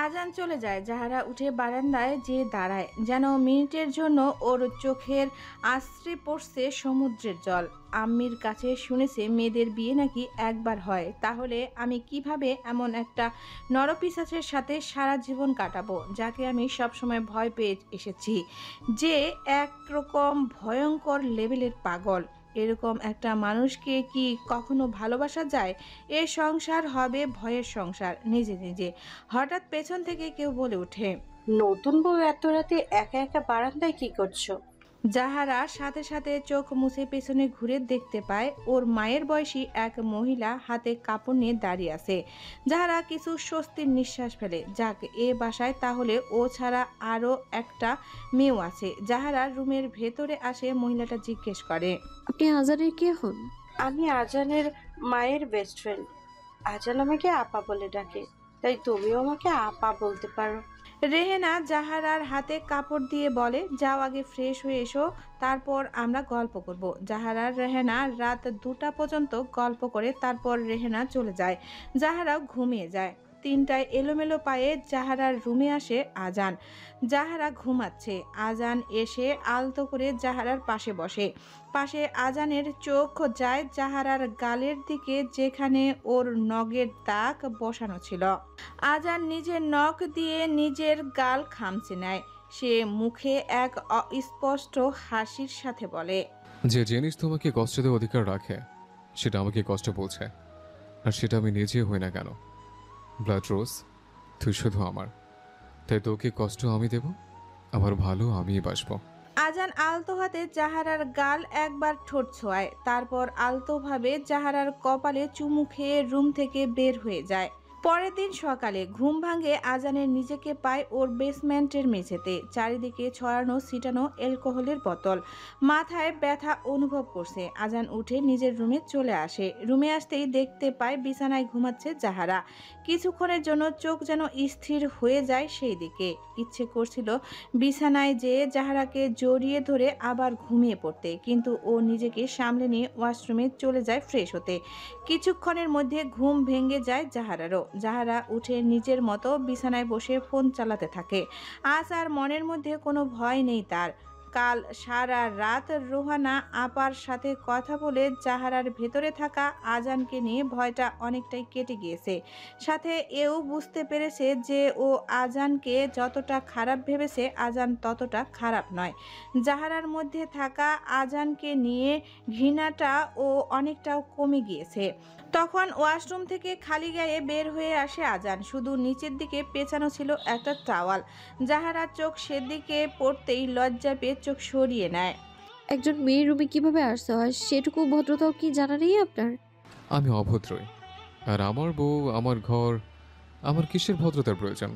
আজান চলে যায়। জাহারা উঠে বারান্দায় যেয়ে দাঁড়ায়, যেন মিনিটের জন্য ওর চোখের আশ্রে পড়ছে সমুদ্রের জল। আম্মির কাছে শুনেছে মেয়েদের বিয়ে নাকি একবার হয়। তাহলে আমি কিভাবে এমন একটা নরপিশাচের সাথে সারা জীবন কাটাবো, যাকে আমি সবসময় ভয় পেয়ে এসেছি, যে একরকম ভয়ঙ্কর লেভেলের পাগল। এরকম একটা মানুষকে কি কখনো ভালোবাসা যায়? এ সংসার হবে ভয়ের সংসার। নিজে নিজে হঠাৎ পেছন থেকে কেউ বলে ওঠে, নতুন বউ এত রাতে একা একা বারান্দায় কি করছো? জাহারা সাথে সাথে চোখ মুছে পেছনে ঘুরে দেখতে পায় ওর মায়ের বয়সী এক মহিলা হাতে কাপড় নিয়ে দাঁড়িয়ে আছে। জাহারা কিছু স্বস্তির নিঃশ্বাস ফেলে, যাক এ বাসায় তাহলে ও ছাড়া আরও একটা মেয়েও আছে। জাহারা রুমের ভেতরে আসে, মহিলাটা জিজ্ঞেস করে, আপনি আজানের কে হন? আমি আজানের মায়ের বেস্ট ফ্রেন্ড। আজান আমাকে আপা বলে ডাকে, তাই তুমিও আমাকে আপা বলতে পারো। রেহেনা জাহারার হাতে কাপড় দিয়ে বলে, যাও আগে ফ্রেশ হয়ে এসো, তারপর আমরা গল্প করব। জাহারার রেহেনা রাত 2টা পর্যন্ত গল্প করে, তারপর রেহেনা চলে যায়। জাহারাও ঘুমিয়ে যায়। 3টায় এলোমেলো পায়ে জাহারার রুমে আসে আজান। জাহারা ঘুমাচ্ছে। আজান এসে আলতো করে জাহারার পাশে বসে। পাশে আজানের চোখ যায় জাহারার গালের দিকে, যেখানে ওর নখের দাগ বসানো ছিল। আজান নিজের নখ দিয়ে নিজের গাল খামচে নেয়। সে মুখে এক অস্পষ্ট হাসির সাথে বলে, যে জিনিস তোমাকে কষ্ট দেওয়ার অধিকার রাখে সেটা আমাকে কষ্ট বলছে, আর সেটা আমি নিজে হই না কেন। ব্লাড রোজ, তুই শুধু আমার, তাই তোকে কষ্ট আমি দেব, আমার ভালো আমিই বাসবো। আজান আলতো হাতে জাহারার গাল একবার ঠোঁট ছোঁয়ায়, তারপর আলতোভাবে জাহারার কপালে চুমু খেয়ে রুম থেকে বের হয়ে যায়। পরের দিন সকালে ঘুম ভাঙে আজানের, নিজেকে পায় ওর বেসমেন্টের মেঝেতে। চারিদিকে ছড়ানো ছিটানো অ্যালকোহলের বোতল। মাথায় ব্যথা অনুভব করছে। আজান উঠে নিজের রুমে চলে আসে। রুমে আসতেই দেখতে পায় বিছানায় ঘুমাচ্ছে জাহারা। কিছুক্ষণের জন্য চোখ যেন স্থির হয়ে যায় সেই দিকে। ইচ্ছে করছিল বিছানায় যেয়ে জাহারাকে জড়িয়ে ধরে আবার ঘুমিয়ে পড়তে, কিন্তু ও নিজেকে সামলে নিয়ে ওয়াশরুমে চলে যায় ফ্রেশ হতে। কিছুক্ষণের মধ্যে ঘুম ভেঙে যায় জাহারারও। জাহারা উঠে নিজের মতো বিছানায় বসে ফোন চালাতে থাকে। আজ আর মনের মধ্যে কোনো ভয় নেই তার। কাল সারা রাত রোহানা আপার সাথে কথা বলে জাহারার ভেতরে থাকা আজানকে নিয়ে ভয়টা অনেকটাই কেটে গিয়েছে। সাথে এও বুঝতে পেরেছে যে ও আজানকে যতটা খারাপ ভেবেছে আজান ততটা খারাপ নয়। জাহারার মধ্যে থাকা আজানকে নিয়ে ঘৃণাটা ও অনেকটাও কমে গিয়েছে। তখন ওয়াশরুম থেকে খালি গায়ে বের হয়ে আসে আজান। শুধু নিচের দিকে পেঁচানো ছিল একটা টাওয়াল। জাহারা চোখ সেদিকে পড়তেই লজ্জা পেয়ে চোখ সরিয়ে নেয়। একজন মেয়ের রুমে কিভাবে আসতে হয় সেটুকু ভদ্রতাও কি জানা নেই আপনার? আমি অভদ্রই, আর আমার বউ, আমার ঘর, আমার কিসের ভদ্রতার প্রয়োজন?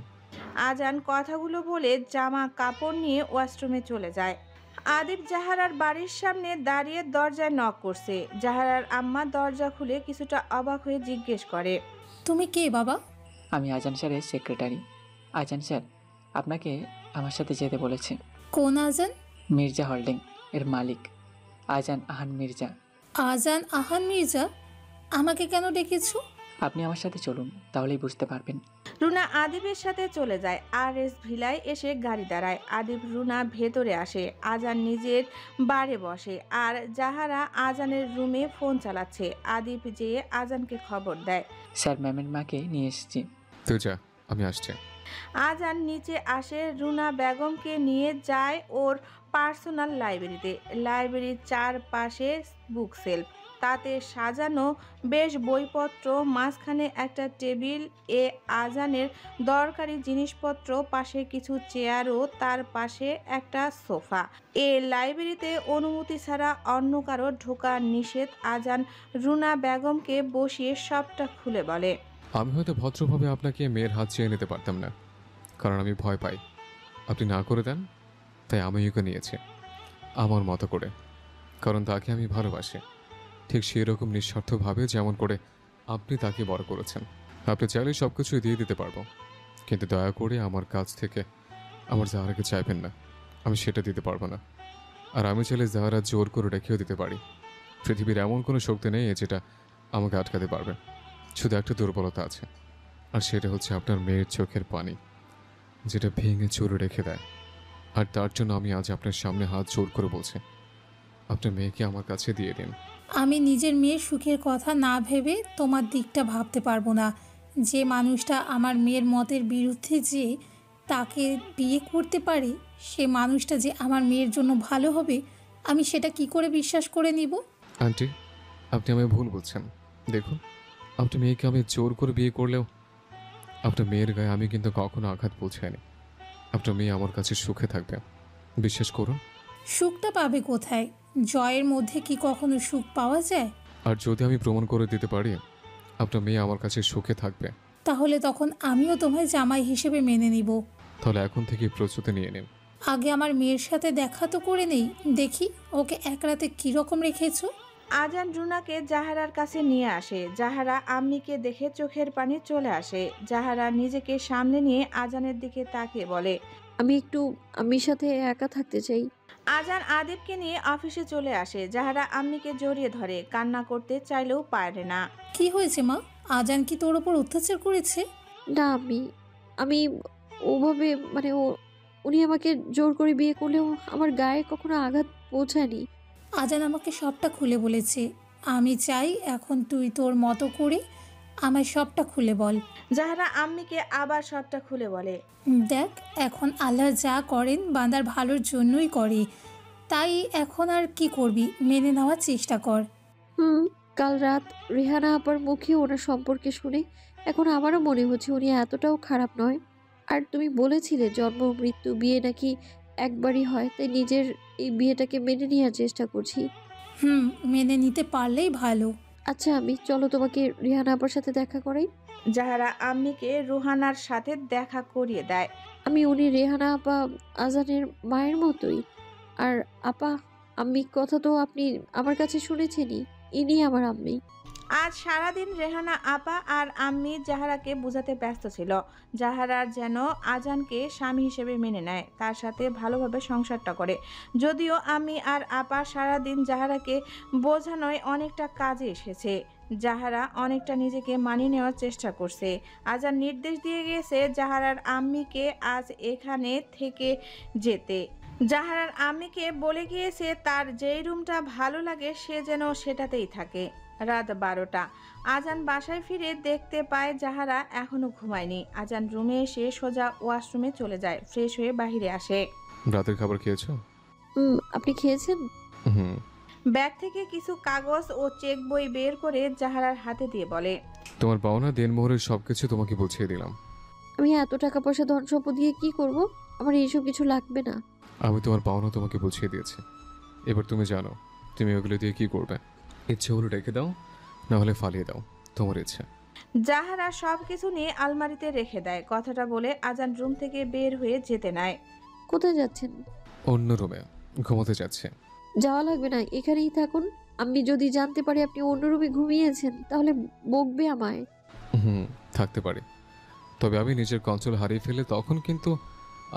আজান কথাগুলো বলে জামা কাপড় নিয়ে ওয়াশরুমে চলে যায়। আদিব জাহারার বাড়ির সামনে দাঁড়িয়ে দরজায় নক করছে। জাহারার আম্মা দরজা খুলে কিছুটা অবাক হয়ে জিজ্ঞেস করে, তুমি কে বাবা? আমি আজান স্যারের সেক্রেটারি। আজান স্যার আপনাকে আমার সাথে যেতে বলেছে। কোন আজান? মির্জা হোল্ডিং এর মালিক আজান আহান মির্জা। আজান আহান মির্জা? আমাকে কেন ডেকেছো? আপনি আমার সাথে চলুন, তাহলেই বুঝতে পারবেন। রুনা আদিবের সাথে চলে যায়। RS ভিলায় এসে গাড়ি দাঁড়ায়। আদিব রুনা ভেতরে আসে। আজান নিজের বারে বসে, আর জাহারা আজানের রুমে ফোন চালাচ্ছে। আদিব যেয়ে আজানকে খবর দেয়, স্যার ম্যামের মাকে নিয়ে এসেছি। তুই যা, আমি আসছি। আজান নিচে আসে। রুনা বেগমকে নিয়ে যায় ওর পার্সোনাল লাইব্রেরিতে। লাইব্রেরির চারপাশে বুক সেলফ, তাতে সাজানো বেশ বইপত্র, মাঝখানে একটা টেবিল, আজানের দরকারি জিনিসপত্র, পাশে কিছু চেয়ার ও তার পাশে একটা সোফা। লাইব্রেরিতে অনুমতি ছাড়া অন্য কারো ঢোকা নিষেধ। আজান রুনা বেগমকে বসিয়ে সবটা খুলে বলে, আমি হয়তো ভদ্রভাবে আপনাকে মেয়ের হাত চেয়ে নিতে পারতাম না, কারণ আমি ভয় পাই। আপনি না করে দেন, তাই আমি ওকে নিয়েছি আমার মতো করে, কারণ তাকে আমি ভালোবাসি, ঠিক সেই রকম নিঃস্বার্থভাবে যেমন করে আপনি তাকে বড় করেছেন। আপনি চাইলে সব কিছুই দিয়ে দিতে পারবো, কিন্তু দয়া করে আমার কাছ থেকে আমার জাহারাকে চাইবেন না, আমি সেটা দিতে পারবো না। আর আমি চাইলে জাহারা জোর করে রেখেও দিতে পারি। পৃথিবীর এমন কোনো শক্তি নেই যেটা আমাকে আটকাতে পারবে। শুধু একটা দুর্বলতা আছে, আর সেটা হচ্ছে আপনার মেয়ের চোখের পানি, যেটা ভেঙে চুরে রেখে দেয়। আর তার জন্য আমি আজ আপনার সামনে হাত জোর করে বলছি, আপনার মেয়েকে আমার কাছে দিয়ে দিন। আমি নিজের মেয়ের সুখের কথা না ভেবে তোমার দিকটা ভাবতে পারবো না। যে মানুষটা আমার মেয়ের মতের বিরুদ্ধে যে তাকে বিয়ে করতে পারে, সে মানুষটা যে আমার মেয়ের জন্য ভালো হবে, আমি সেটা কি করে বিশ্বাস করে নিব? আন্টি, আপনি আমায় ভুল বলছেন। দেখুন, আপনার মেয়েকে আমি জোর করে বিয়ে করলেও আপনার মেয়ের গায়ে আমি কিন্তু কখনো আঘাত পৌঁছাইনি। আপনার মেয়ে আমার কাছে সুখে থাকবে, বিশ্বাস করুন। সুখটা পাবে কোথায়? জয়ের মধ্যে কি কখনো সুখ পাওয়া যায়? আর যদি আমি প্রমাণ করে দিতে পারি আপনার মেয়ে আমার কাছে সুখে থাকবে, তাহলে তখন আমিও তোমায় জামাই হিসেবে মেনে নিব। তাহলে এখন থেকে প্রস্তুতি নিয়ে নিন। আগে আমার মেয়ের সাথে দেখা তো করে নেই, দেখি ওকে এক রাতে কীরকম রেখেছো। আজান রুনাকে জাহারার কাছে নিয়ে আসে। জাহারা আম্মিকে দেখে চোখের পানি চলে আসে। জাহারা নিজেকে সামনে নিয়ে আজানের দিকে তাকিয়ে বলে, আমি একটু আম্মির সাথে একা থাকতে চাই। আজান আদিবকে নিয়ে অফিসে চলে আসে। জাহারা আম্মিকে জড়িয়ে ধরে, কান্না করতে চাইলেও পারে না। কি হয়েছে মা? আজান কি তোর ওপর অত্যাচার করেছে? না আমি ওভাবে উনি আমাকে জোর করে বিয়ে করলেও আমার গায়ে কখনো আঘাত পৌঁছায়নি। আজান আমাকে সবটা খুলে বলেছে। আমি চাই এখন তুই তোর মতো করে আমায় সবটা খুলে বল। জাহারা আম্মিকে আবার সবটা খুলে বলে, দেখ, এখন আল্লাহ যা করেন বান্দার ভালোর জন্যই করে, তাই এখন আর কি করবি, মেনে নেওয়ার চেষ্টা কর। কাল রাত রেহানা আপার মুখে ওনার সম্পর্কে শুনে এখন আমারও মনে হচ্ছে উনি এতটাও খারাপ নয়। আর তুমি বলেছিলে জন্ম মৃত্যু বিয়ে নাকি একবারই হয়, তাই নিজের এই বিয়েটাকে মেনে নেওয়ার চেষ্টা করছি। মেনে নিতে পারলেই ভালো। আচ্ছা চলো তোমাকে রেহানা আপার সাথে দেখা করাই। জাহারা আম্মিকে রুহানার সাথে দেখা করিয়ে দেয়। উনি রেহানা আপা আজানের মায়ের মতোই। আর আপা আম্মি কথা তো আপনি আমার কাছে শুনেছেনই, ইনি আমার আম্মি। আজ সারাদিন রেহানা আপা আর আম্মি জাহারাকে বোঝাতে ব্যস্ত ছিল। জাহারার যেন আজানকে স্বামী হিসেবে মেনে নেয়, তার সাথে ভালোভাবে সংসারটা করে। যদিও আম্মি আর আপা সারাদিন জাহারাকে বোঝানোয় অনেকটা কাজে এসেছে, জাহারা অনেকটা নিজেকে মানিয়ে নেওয়ার চেষ্টা করছে। আজান নির্দেশ দিয়ে গিয়েছে জাহারার আম্মিকে আজ এখানে থেকে যেতে। জাহারার আম্মিকে বলে গিয়েছে তার যেই রুমটা ভালো লাগে সে যেন সেটাতেই থাকে। রাত 12টা। আজান বাসায় ফিরে দেখতে পায় জাহারা এখনো ঘুমায়নি। আজান রুমে এসে সোজা ওয়াশরুমে চলে যায়, ফ্রেশ হয়ে বাহিরে আসে। রাতের খাবার খেয়েছো? আপনি খেয়েছেন? ব্যাগ থেকে কিছু কাগজ ও চেক বই বের করে জাহারার হাতে দিয়ে বলে, তোমার পাওনা দেনমোহরের সবকিছু তোমাকে বুঝিয়ে দিলাম। আমি এত টাকা পয়সা ধন সম্পদ দিয়ে কি করব? আমার এইসব কিছু লাগবে না। আমি তোমার পাওনা তোমাকে বুঝিয়ে দিয়েছি, এবার তুমি জানো তুমি ওগুলো দিয়ে কি করবে। ইচ্ছে হলো রেখে দাও, না হলে ফালিয়ে দাও, তোমার ইচ্ছা। জাহারা সবকিছু নিয়ে আলমারিতে রেখে দেয়। কথাটা বলে আজান রুম থেকে বের হয়ে যেতে নেয়। কোথায় যাচ্ছেন? অন্য রুমে ঘুমোতে যাচ্ছে। যাওয়া লাগবে না, এখানেই থাকুন। আমি যদি জানতে পারি আপনি অন্য রুমে ঘুমিয়েছেন তাহলে বকবে আমায়। থাকতে পারি, তবে আমি নিজের কন্ট্রোল হারিয়ে ফেলে তখন কিন্তু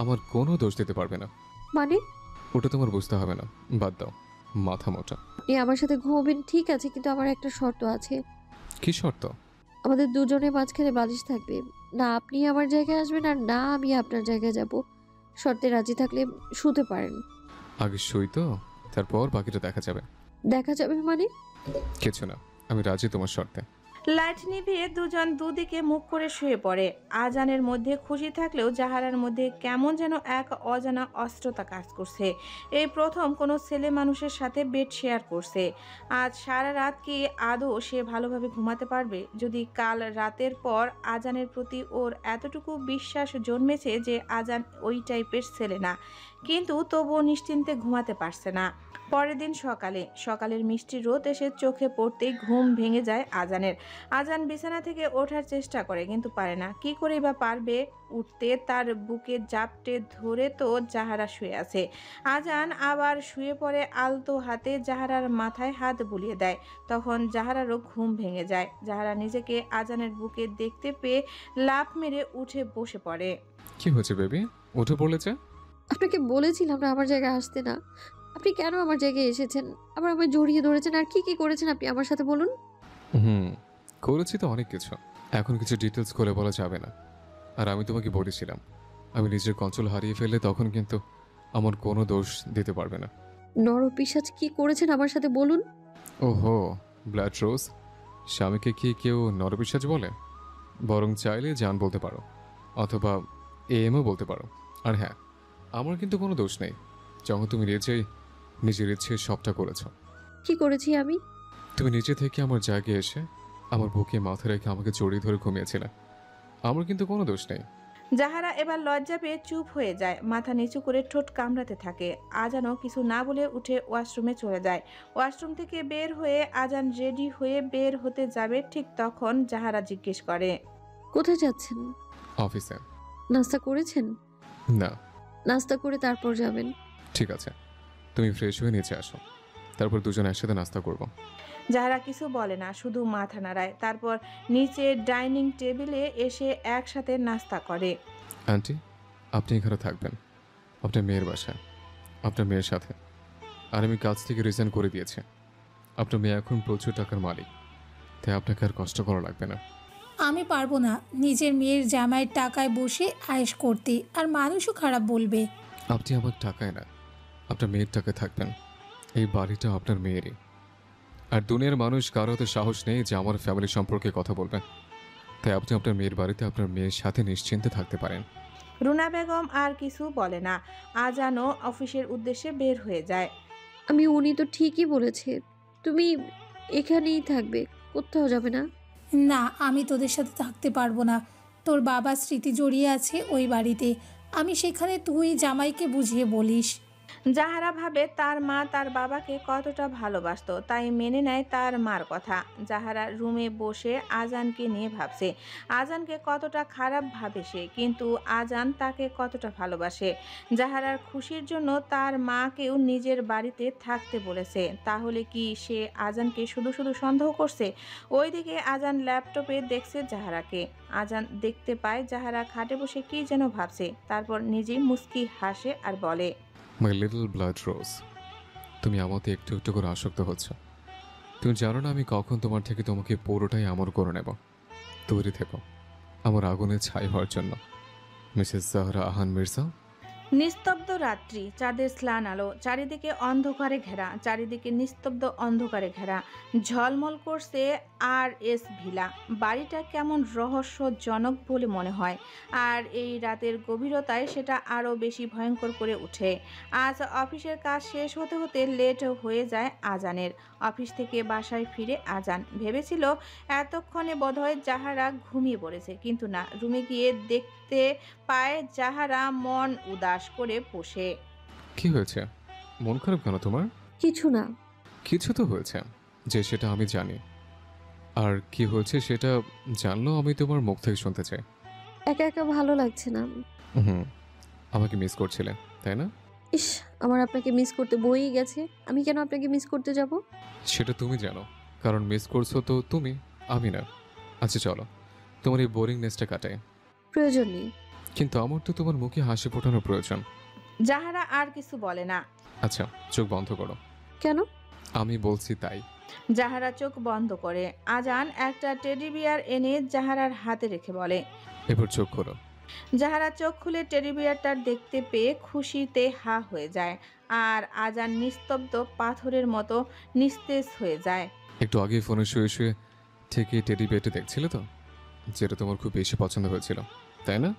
আমার কোনো দোষ দিতে পারবে না। মানে? ওটা তোমার বুঝতে হবে না, বাদ দাও, মাথা মোটা। আপনি আমার সাথে ঘুমাবেন ঠিক আছে, কিন্তু আমার একটা শর্ত আছে। কি শর্ত? আমাদের দুজনের মাঝখানে বালিশ থাকবে না, আপনি আমার জায়গায় আসবেন আর না আমি আপনার জায়গায় যাব। শর্তে রাজি থাকলে শুতে পারেন। আগে শুই তো, তারপর বাকিটা দেখা যাবে। দেখা যাবে মানে? কিছু না, আমি রাজি তোমার শর্তে। লাইট নিভিয়ে দুজন দুদিকে মুখ করে শুয়ে পড়ে। আজানের মধ্যে খুশি থাকলেও জাহারার মধ্যে কেমন যেন এক অজানা অস্থিরতা কাজ করছে। এই প্রথম কোনো ছেলে মানুষের সাথে বেড শেয়ার করছে। আজ সারা রাত কি আদৌ সে ভালোভাবে ঘুমাতে পারবে? যদি কাল রাতের পর আজানের প্রতি ওর এতটুকু বিশ্বাস জন্মেছে যে আজান ওই টাইপের ছেলে না, কিন্তু তবুও নিশ্চিন্তে ঘুমাতে পারছে না। পরের দিন সকালের মিষ্টি রোদ এসে চোখে পড়তেই ঘুম ভেঙে যায় আজানের। আজান বিছানা থেকে ওঠার চেষ্টা করে, কিন্তু পারে না। কি করে বা পারবে উঠতে? তার বুকে জাপটে ধরে তো জাহারা শুয়ে আছে। আজান আবার শুয়ে পড়ে, আলতো হাতে জাহারার মাথায় হাত বুলিয়ে দেয়। তখন জাহারারও ঘুম ভেঙে যায়। জাহারা নিজেকে আজানের বুকে দেখতে পেয়ে লাফ মেরে উঠে বসে পড়ে। কি হয়েছে বেবি, উঠে পড়লে যে? আপনাকে বলেছিলাম না আমার জায়গায় আসতে না, আপনি কেন আমার জায়গায় এসেছেন? আবার আমায় জড়িয়ে ধরেছেন। আর কি কি করেছেন আপনি আমার সাথে বলুন। করেছি তো অনেক কিছু, এখন কিছু ডিটেলস করে বলা যাবে না। আর আমি তোমাকে বলেছিলাম আমি নিজের কন্ট্রোল হারিয়ে ফেললে তখন কিন্তু আমার কোনো দোষ দিতে পারবে না। নরপিশাচ কি করেছেন আমার সাথে বলুন। ওহো, ব্লাড রোজ, স্বামীকে কি কেউ নরপিশাচ বলে? বরং চাইলে জান বলতে পারো, অথবা এমও বলতে পারো। আর হ্যাঁ, আমার কিন্তু কোনো দোষ নেই, যখন তুমি নিজের ইচ্ছে সবটা করেছ। কি করেছি আমি? তুমি নিজে থেকে আমার জায়গায় এসে আমার বুকে মাথা রেখে আমাকে জড়িয়ে ধরে ঘুমিয়েছিলে, আমার কিন্তু কোনো দোষ নেই। জাহারা এবার লজ্জা পেয়ে চুপ হয়ে যায়, মাথা নিচু করে ঠোঁট কামড়াতে থাকে। আজানও কিছু না বলে উঠে ওয়াশরুমে চলে যায়। ওয়াশরুম থেকে বের হয়ে আজান রেডি হয়ে বের হতে যাবে, ঠিক তখন জাহারা জিজ্ঞেস করে, কোথায় যাচ্ছেন? অফিসে। নাস্তা করেছেন? না। নাস্তা করে তারপর যাবেন। ঠিক আছে, তুমি ফ্রেশ হয়ে নিচে আসো, তারপর দুজন একসাথে নাস্তা করব। জাহারা কিছু বলে না, শুধু মাথা নাড়ায়। তারপর নিচে ডাইনিং টেবিলে এসে একসাথে নাস্তা করে। আন্টি, আপনি এখানে থাকবেন, আপনার মেয়ের বাসায়, আপনার মেয়ের সাথে। আর আমি কাজ থেকে রিজাইন করে দিয়েছি। আপনার মেয়ে এখন প্রচুর টাকার মালিক, তাই আপনাকে আর কষ্ট করা লাগবে না। আমি পারবো না নিজের মেয়ের জামাইয়ের টাকায় বসে আয়েশ করতে, আর মানুষও খারাপ বলবে। আপনি আমার টাকায় না, আপনার মেয়ের টাকায় থাকবেন। এই বাড়িটা আপনার মেয়েরই। আর দুনিয়ার মানুষ কারো হতে সাহস নেই যে আমার ফ্যামিলি সম্পর্কে কথা বলবে, তাই আপনি আপনার মেয়ের বাড়িতে আপনার মেয়ের সাথে নিশ্চিন্তে থাকতে পারেন। রুনা বেগম আর কিছু বলে না। আজানও অফিসের উদ্দেশ্যে বের হয়ে যায়। উনি তো ঠিকই বলেছে, তুমি এখানেই থাকবে, কোথাও যাবে না। না, আমি তোদের সাথে থাকতে পারবো না। তোর বাবার স্মৃতি জড়িয়ে আছে ওই বাড়িতে। আমি সেখানে তুই জামাইকে বুঝিয়ে বলিস। জাহারা ভাবে তার মা তার বাবাকে কতটা ভালোবাসতো, তাই মেনে নেয় তার মার কথা। জাহারা রুমে বসে আজানকে নিয়ে ভাবছে, আজানকে কতটা খারাপ ভাবে সে, কিন্তু আজান তাকে কতটা ভালোবাসে। জাহারার খুশির জন্য তার মাকেও নিজের বাড়িতে থাকতে বলেছে। তাহলে কি সে আজানকে শুধু শুধু সন্দেহ করছে? ওইদিকে আজান ল্যাপটপে দেখছে জাহারাকে। আজান দেখতে পায় জাহারা খাটে বসে কি যেন ভাবছে, তারপর নিজেই মুস্কি হাসে আর বলে, মাই লিটল ব্লাড রোজ, তুমি আমাতে একটু একটু করে আসক্ত হচ্ছ। তুমি জানো না আমি কখন তোমার থেকে তোমাকে পুরোটাই আমর করে নেব। তৈরি থেকো আমার আগুনে ছাই হওয়ার জন্য, মিসেস জাহরা আহান মির্জা। নিস্তব্ধ রাত্রি, চাঁদের স্নান আলো, চারিদিকে অন্ধকারে ঘেরা, চারিদিকে নিস্তব্ধ অন্ধকারে ঘেরা। ঝলমল করছে আর এস ভিলা। বাড়িটা কেমন রহস্যজনক বলে মনে হয়, আর এই রাতের গভীরতায় সেটা আরও বেশি ভয়ঙ্কর করে ওঠে। আজ অফিসের কাজ শেষ হতে হতে লেট হয়ে যায় আজানের। অফিস থেকে বাসায় ফিরে আজান ভেবেছিল এতক্ষণে বোধহয় জাহারা ঘুমিয়ে পড়েছে, কিন্তু না, রুমে গিয়ে দেখতে পায় জাহারা মন উদাস করে বসে। কি হয়েছে? মন খারাপ কেন তোমার? কিছু না। কিছু তো হয়েছে, যে সেটা আমি জানি। আর কি হয়েছে সেটা জানলেও আমি তোমার মুখ থেকে শুনতে চাই। একা একা ভালো লাগছে না। আমাকে মিস করছিলে তাই না? ইস, আমার আপনাকে মিস করতে বইই গেছে। আমি কেন আপনাকে মিস করতে যাব? সেটা তুমি জানো, কারণ মিস করছো তো তুমি, আমি না। আচ্ছা চলো, তোমার এই বোরিংনেসটা কাটাই। প্রয়োজন নেই। কিন্তু আমার তো তোমার মুখে হাসি ফোটানোর প্রয়োজন। জাহারা আর কিছু বলে না। আচ্ছা চোখ বন্ধ করো। কেন? আমি বলছি তাই। জাহারা চোখ বন্ধ করে। আজান একটা টেডি বিয়ার এনে জাহারার হাতে রেখে বলে, এবার চোখ খোলো। জাহারা চোখ খুলে টেডি বিয়ারটা দেখতে পেয়ে খুশিতে হা হয়ে যায়, আর আজান নিস্তব্ধ পাথরের মতো নিস্তেজ হয়ে যায়। একটু আগে ফোনে শুয়ে শুয়ে থেকে টেডি বিয়ারটা দেখছিলে তো, যেটা তোমার খুব বেশি পছন্দ হয়েছিল তাই না?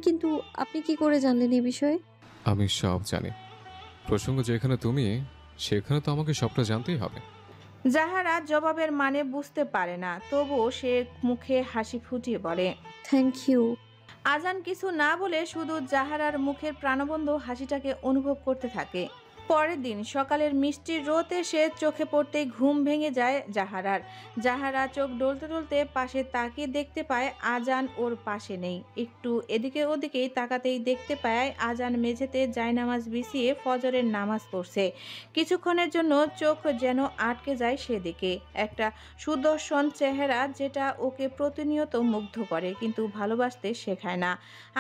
কিন্তু আপনি কি করে জানলেন এই বিষয়ে? আমি সব জানি। প্রসঙ্গ যেখানে তুমি, সেখানে তো আমাকে সবটা জানতেই হবে। জাহারা জবাবের মানে বুঝতে পারে না, তবুও সে মুখে হাসি ফুটিয়ে বলে, থ্যাংক ইউ। আজান কিছু না বলে শুধু জাহারার মুখের প্রাণবন্ত হাসিটাকে অনুভব করতে থাকে। পরের দিন সকালের মিষ্টি রোদ এসে চোখে পড়তেই ঘুম ভেঙে যায় জাহারার। জাহারা চোখ ডলতে ডলতে পাশে তাকিয়ে দেখতে পায় আজান ওর পাশে নেই। একটু এদিকে ওদিকেই তাকাতেই দেখতে পায় আজান মেঝেতে জায়নামাজ বিছিয়ে ফজরের নামাজ পড়ছে। কিছুক্ষণের জন্য চোখ যেন আটকে যায় সেদিকে। একটা সুদর্শন চেহারা যেটা ওকে প্রতিনিয়ত মুগ্ধ করে, কিন্তু ভালোবাসতে শেখায় না।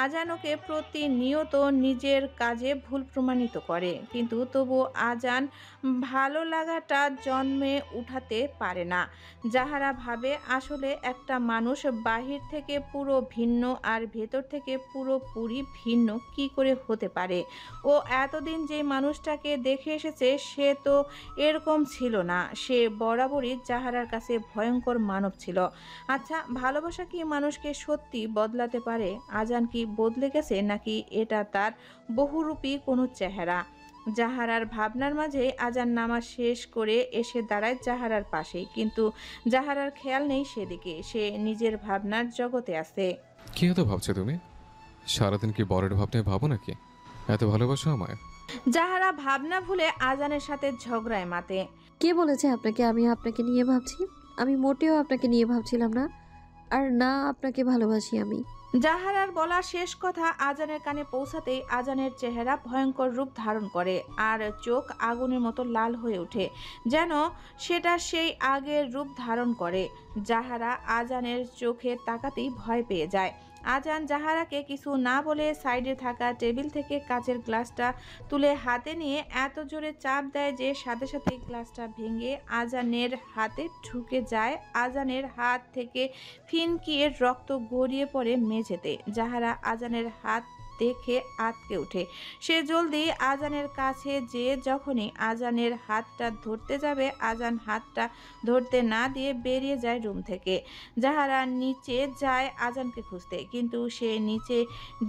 আজান ওকে প্রতিনিয়ত নিজের কাজে ভুল প্রমাণিত করে, কিন্তু তবু আজান ভালো লাগাটা জন্মে উঠাতে পারে না। জাহারা ভাবে আসলে একটা মানুষ বাহির থেকে পুরো ভিন্ন আর ভেতর থেকে পুরোপুরি ভিন্ন কি করে হতে পারে। ও এতদিন যে মানুষটাকে দেখে এসেছে সে তো এরকম ছিল না। সে বরাবরই জাহারার কাছে ভয়ঙ্কর মানব ছিল। আচ্ছা, ভালোবাসা কি মানুষকে সত্যি বদলাতে পারে? আজান কি বদলে গেছে, নাকি এটা তার বহুরূপী কোনো চেহারা? জাহারার ভাবনার মাঝে আজান নামাজ শেষ করে এসে দাঁড়ায় জাহারার পাশেই, কিন্তু জাহারার খেয়াল নেই সেদিকে। সে নিজের ভাবনার জগতে আছে। কি এত ভাবছো তুমি? সারাদিন কি বরের ভাব নিয়ে ভাবো নাকি? এত ভালোবাসো আমায়? জাহারা ভাবনা ভুলে আজানের সাথে ঝগড়ায় মাতে। কে বলেছে আপনাকে আমি আপনাকে নিয়ে ভাবছি? আমি মোটেও আপনাকে নিয়ে ভাবছিলাম না। আর না, আপনাকে ভালোবাসি আমি। জাহারার বলা শেষ কথা আজানের কানে পৌঁছাতেই আজানের চেহারা ভয়ঙ্কর রূপ ধারণ করে আর চোখ আগুনের মতো লাল হয়ে ওঠে, যেন সেটা সেই আগের রূপ ধারণ করে। জাহারা আজানের চোখে তাকাতেই ভয় পেয়ে যায়। আজান জাহারাকে কিছু না বলে সাইডে থাকা টেবিল থেকে কাচের গ্লাসটা তুলে হাতে নিয়ে এত জোরে চাপ দেয় যে সাথে সাথে গ্লাসটা ভেঙে আজানের হাতে ঢুকে যায়। আজানের হাত থেকে ফিনকিয়ে রক্ত গড়িয়ে পড়ে মেঝেতে। জাহারা আজানের হাত দেখে আঁতকে ওঠে। সে জলদি আজানের কাছে যেয়ে যখনই আজানের হাতটা ধরতে যাবে, আজান হাতটা ধরতে না দিয়ে বেরিয়ে যায় রুম থেকে। জাহারা নিচে যায় আজানকে খুঁজতে, কিন্তু সে নিচে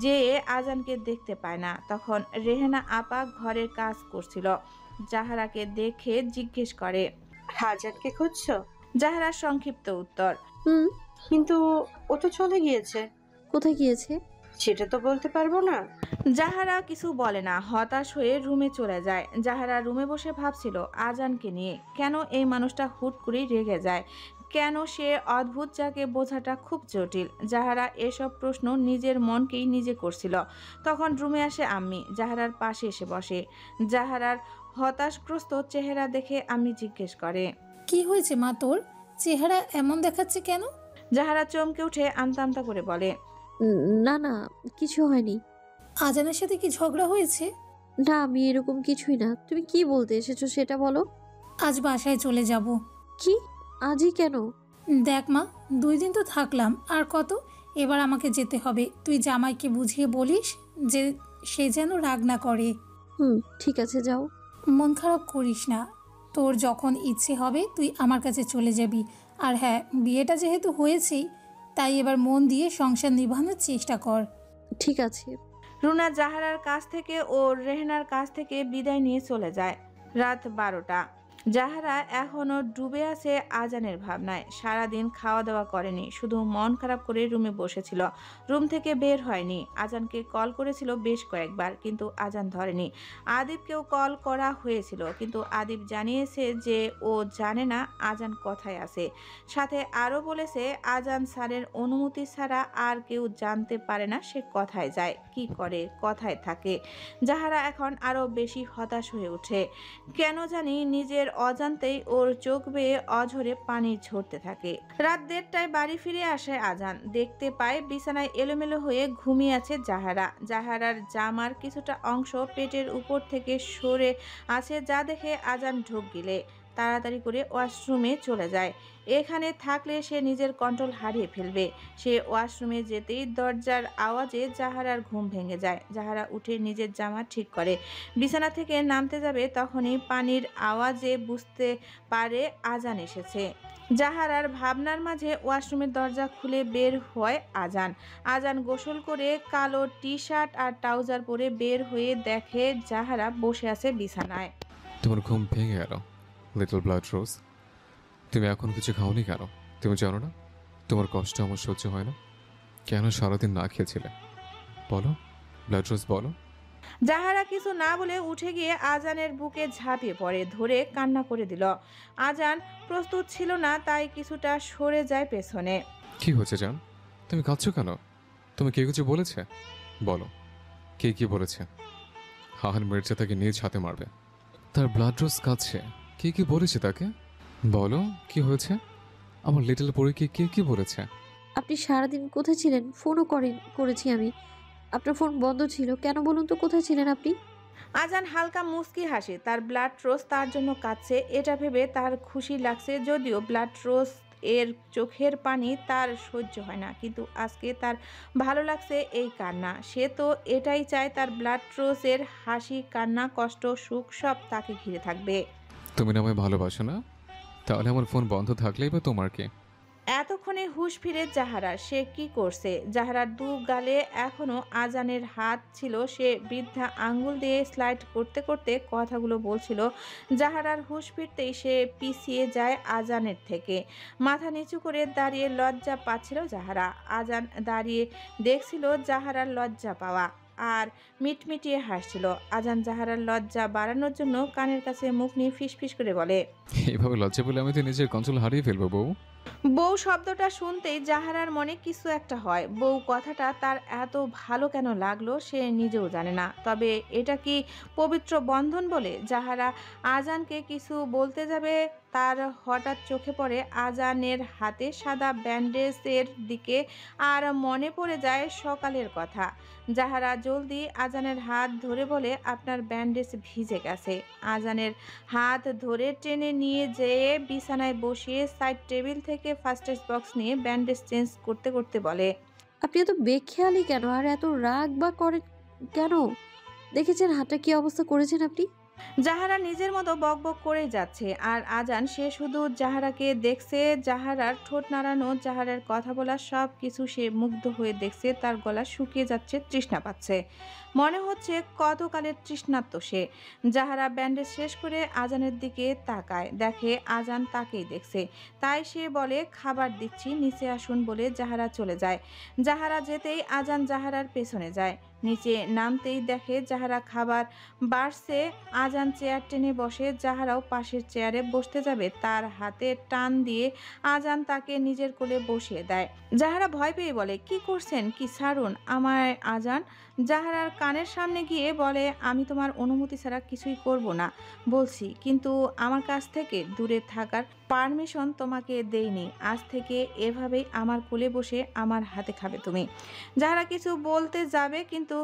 যেয়ে আজানকে দেখতে পায় না। তখন রেহেনা আপা ঘরের কাজ করছিল। জাহারাকে দেখে জিজ্ঞেস করে, হাজারকে খুঁজছো? জাহারার সংক্ষিপ্ত উত্তর, কিন্তু ও তো চলে গিয়েছে। কোথায় গিয়েছে সেটা তো বলতে পারবো না। জাহারা কিছু বলে না, হতাশ হয়ে রুমে চলে যায়। জাহারা রুমে বসে ভাবছিল আজানকে নিয়ে। কেন এই মানুষটা হুট করেই রেগে যায়, কেন সে অদ্ভুত, যাকে বোঝাটা খুব জটিল। জাহারা এসব প্রশ্ন নিজের মনকেই নিজে করছিল। তখন রুমে আসে আম্মি, জাহারার পাশে এসে বসে। জাহারার হতাশগ্রস্ত চেহারা দেখে আম্মি জিজ্ঞেস করে, কি হয়েছে মা তোর? চেহারা এমন দেখাচ্ছে কেন? জাহারা চমকে উঠে আমতা আমতা করে বলে, না না, কিছু হয়নি। আজানের সাথে কি ঝগড়া হয়েছে? না, আমি এরকম কিছুই না। তুমি কি বলতে এসেছো সেটা বলো। আজ বাসায় চলে যাব। কি? আজই কেন? দেখ মা, 2 দিন তো থাকলাম, আর কত? এবার আমাকে যেতে হবে। তুই জামাইকে বুঝিয়ে বলিস যে সে যেন রাগ না করে। ঠিক আছে, যাও। মন খারাপ করিস না। তোর যখন ইচ্ছে হবে তুই আমার কাছে চলে যাবি। আর হ্যাঁ, বিয়েটা যেহেতু হয়েছেই, তাই এবার মন দিয়ে সংসার নিভানোর চেষ্টা কর। ঠিক আছে। রুনা জাহারার কাছ থেকে ও রেহনার কাছ থেকে বিদায় নিয়ে চলে যায়। রাত 12টা। জাহারা এখনো ডুবে আছে আজানের ভাবনায়। সারাদিন খাওয়া দাওয়া করেনি, শুধু মন খারাপ করে রুমে বসেছিল। রুম থেকে বের হয়নি। আজানকে কল করেছিল বেশ কয়েকবার, কিন্তু আজান ধরেনি। আদিবকেও কল করা হয়েছিল, কিন্তু আদিব জানিয়েছে যে ও জানে না আজান কোথায় আছে। সাথে আরও বলেছে আজান স্যারের অনুমতি ছাড়া আর কেউ জানতে পারে না সে কোথায় যায়, কি করে, কোথায় থাকে। জাহারা এখন আরও বেশি হতাশ হয়ে ওঠে। কেন জানি নিজের অজান্তেই ওর চোখ বেয়ে অঝরে পানি ঝরতে থাকে। রাত 1:30টায় বাড়ি ফিরে আসে আজান। দেখতে পায় বিছানায় এলোমেলো হয়ে ঘুমিয়ে আছে জাহারা। জাহারার জামার কিছুটা অংশ পেটের উপর থেকে সরে আছে, যা দেখে আজান ঢোক গিলে তাড়াতাড়ি করে ওয়াশরুমে চলে যায়। এখানে থাকলে সে নিজের কন্ট্রোল হারিয়ে ফেলবে। সে ওয়াশরুমে যেতেই দরজার আওয়াজে জাহারার ঘুম ভেঙে যায়। জাহারা উঠে নিজের জামা ঠিক করে বিছানা থেকে নামতে যাবে, তখনই পানির আওয়াজে বুঝতে পারে আজান এসেছে। জাহারার ভাবনার মাঝে ওয়াশরুমের দরজা খুলে বের হয় আজান। আজান গোসল করে কালো টি-শার্ট আর ট্রাউজার পরে বের হয়ে দেখে জাহারা বসে আছে বিছানায়। তোমার ঘুম ভেঙে গেল লিটল ব্লাড রোজ। তুমি এখন কিছু খাওনি কেন? তুমি জানো না তোমার কষ্ট আমার সহ্য হয় না? কেন সারাদিন না খেয়েছিলে বলো ব্লাড রোজ, বলো। জাহারা কিছু না বলে উঠে গিয়ে আজানের বুকে ঝাঁপিয়ে পড়ে, ধরে কান্না করে দিল। আজান প্রস্তুত ছিল না, তাই কিছুটা সরে যায় পেছনে। কি হয়েছে জান? তুমি কাঁদছো কেন? তুমি কে কিছু বলেছে? বলো, কে কি বলেছে? হাহান মির্জা তাকে নিজ হাতে মারবে। তার ব্লাড রোজ কাঁদছে, কে কি বলেছে তাকে? বলো কি হয়েছে? আমার লিটল পরীকে কে কি বলেছে? আপনি সারাদিন কোথায় ছিলেন? ফোনও করেছি আমি। আপনার ফোন বন্ধ ছিল কেন বলুন তো? কোথায় ছিলেন আপনি? আজান হালকা মুচকি হাসে। তার ব্লাড রোজ তার জন্য কাঁদছে, এটা ভেবে তার খুশি লাগছে। যদিও ব্লাড রোজ এর চোখের পানি তার সহ্য হয় না, কিন্তু আজকে তার ভালো লাগছে এই কান্না। সে তো এটাই চায়, তার ব্লাড রোজের হাসি, কান্না, কষ্ট, সুখ সব তাকে ঘিরে থাকবে। তুমি না আমায় ভালোবাসো না? তাহলে আমার ফোন বন্ধ থাকলেই বা তোমার কি? এতক্ষণে হুঁশ ফিরে জাহারার। সে কি করছে? জাহারার দু গালে এখনো আজানের হাত ছিল। সে বৃদ্ধা আঙ্গুল দিয়ে স্লাইড করতে করতে কথাগুলো বলছিল। জাহারার হুঁশ ফিরতেই সে পিছিয়ে যায় আজানের থেকে। মাথা নিচু করে দাঁড়িয়ে লজ্জা পাচ্ছিল জাহারা। আজান দাঁড়িয়ে দেখছিল জাহারার লজ্জা পাওয়া আর মিটমিটিয়ে হাসছিল। আজান জাহারার লজ্জা বাড়ানোর জন্য কানের কাছে মুখ নিয়ে ফিসফিস করে বলে, এইভাবে লজ্জা পেলে আমি তো নিজের কন্ট্রোল হারিয়ে ফেলবো বউ। বউ শব্দটা শুনতেই জাহারার মনে কিছু একটা হয়। বউ কথাটা তার এত ভালো কেন লাগলো সে নিজেও জানে না। তবে এটা কি পবিত্র বন্ধন বলে? জাহারা আজানকে কিছু বলতে যাবে, তার হঠাৎ চোখে পড়ে আজানের হাতে সাদা ব্যান্ডেজের দিকে আর মনে পড়ে যায় সকালের কথা। জাহারা জলদি আজানের হাত ধরে বলে, আপনার ব্যান্ডেজ ভিজে গেছে। আজানের হাত ধরে টেনে নিয়ে যেয়ে বিছানায় বসিয়ে সাইড টেবিল থেকে ফার্স্ট এড বক্স নিয়ে ব্যান্ডেজ চেঞ্জ করতে করতে বলে, আপনি এত বেখেয়ালি কেন আর এত রাগ বা করেন কেন? দেখেছেন হাতটা কি অবস্থা করেছেন আপনি? জাহারা নিজের মতো বকবক করে যাচ্ছে আর আজান সে শুধু জাহারাকে দেখছে। জাহারার ঠোঁট নাড়ানো, জাহারার কথা বলা সব কিছু সে মুগ্ধ হয়ে দেখছে। তার গলা শুকিয়ে যাচ্ছে, তৃষ্ণা পাচ্ছে, মনে হচ্ছে কতকালের তৃষ্ণার্ত সে। জাহারা ব্যান্ডেজ শেষ করে আজানের দিকে তাকায়, দেখে আজান তাকেই দেখছে। তাই সে বলে, খাবার দিচ্ছি, নিচে আসুন বলে জাহারা চলে যায়। জাহারা যেতেই আজান জাহারার পেছনে যায়। নিচে নামতেই দেখে জাহারা খাবার বাড়ছে। আজান চেয়ার টেনে বসে। জাহারাও পাশের চেয়ারে বসতে যাবে, তার হাতে টান দিয়ে আজান তাকে নিজের কোলে বসিয়ে দেয়। জাহারা ভয় পেয়ে বলে, কি করছেন? কি ছাড়ুন আমায় আজান। জাহারার কানের সামনে গিয়ে বলে, আমি তোমার অনুমতি ছাড়া কিছুই করব না বলছি, কিন্তু আমার কাছ থেকে দূরে থাকার পারমিশন তোমাকে দেইনি। আজ থেকে এভাবেই আমার কোলে বসে আমার হাতে খাবে তুমি। জাহারা কিছু বলতে যাবে, কিন্তু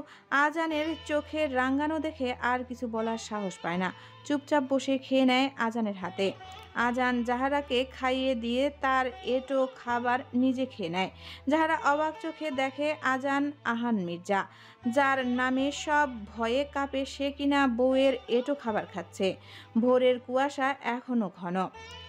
আজানের চোখে রাঙ্গানো দেখে আর কিছু বলার সাহস পায় না। চুপচাপ বসে খেয়ে নেয় আজানের হাতে। আজান জাহারাকে খাইয়ে দিয়ে তার এঁটো খাবার নিজে খেয়ে নেয়। জাহারা অবাক চোখে দেখে আজান আহান মির্জা, যার নামে সব ভয়ে কাঁপে, সে কিনা বউয়ের এঁটো খাবার খাচ্ছে। ভোরের কুয়াশা এখনো ঘন,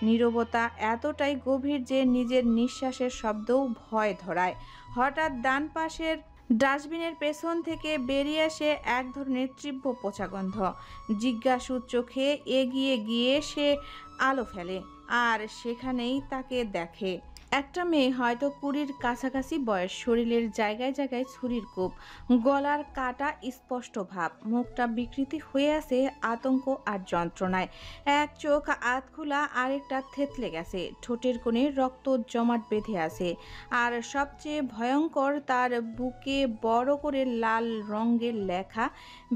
নীরবতা এতটাই গভীর যে নিজের নিঃশ্বাসের শব্দও ভয় ধরায়। হঠাৎ ডান পাশের ডাস্টবিনের পেছন থেকে বেরিয়ে আসে এক ধরনের তীব্র পচা গন্ধ। জিজ্ঞাসু চোখে এগিয়ে গিয়ে সে আলো ফেলে আর সেখানেই তাকে দেখে একটা মেয়ে, হয়তো 20-র কাছাকাছি বয়স। শরীরের জায়গায় জায়গায় ছুরির কোপ, গলার কাটা স্পষ্ট ভাব, মুখটা বিকৃতি হয়ে আছে আতঙ্ক আর যন্ত্রণায়। এক চোখ আধখোলা, আরেকটা থেতলে গেছে, ঠোঁটের কোণে রক্ত জমাট বেঁধে আছে। আর সবচেয়ে ভয়ঙ্কর, তার বুকে বড় করে লাল রঙের লেখা,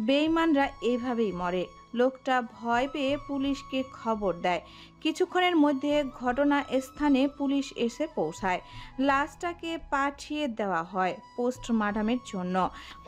বেঈমানরা এভাবেই মরে। লোকটা ভয় পেয়ে পুলিশকে খবর দেয়। কিছুক্ষণের মধ্যে ঘটনাস্থানে পুলিশ এসে পৌঁছায়। লাশটাকে পাঠিয়ে দেওয়া হয় পোস্টমর্টমের জন্য।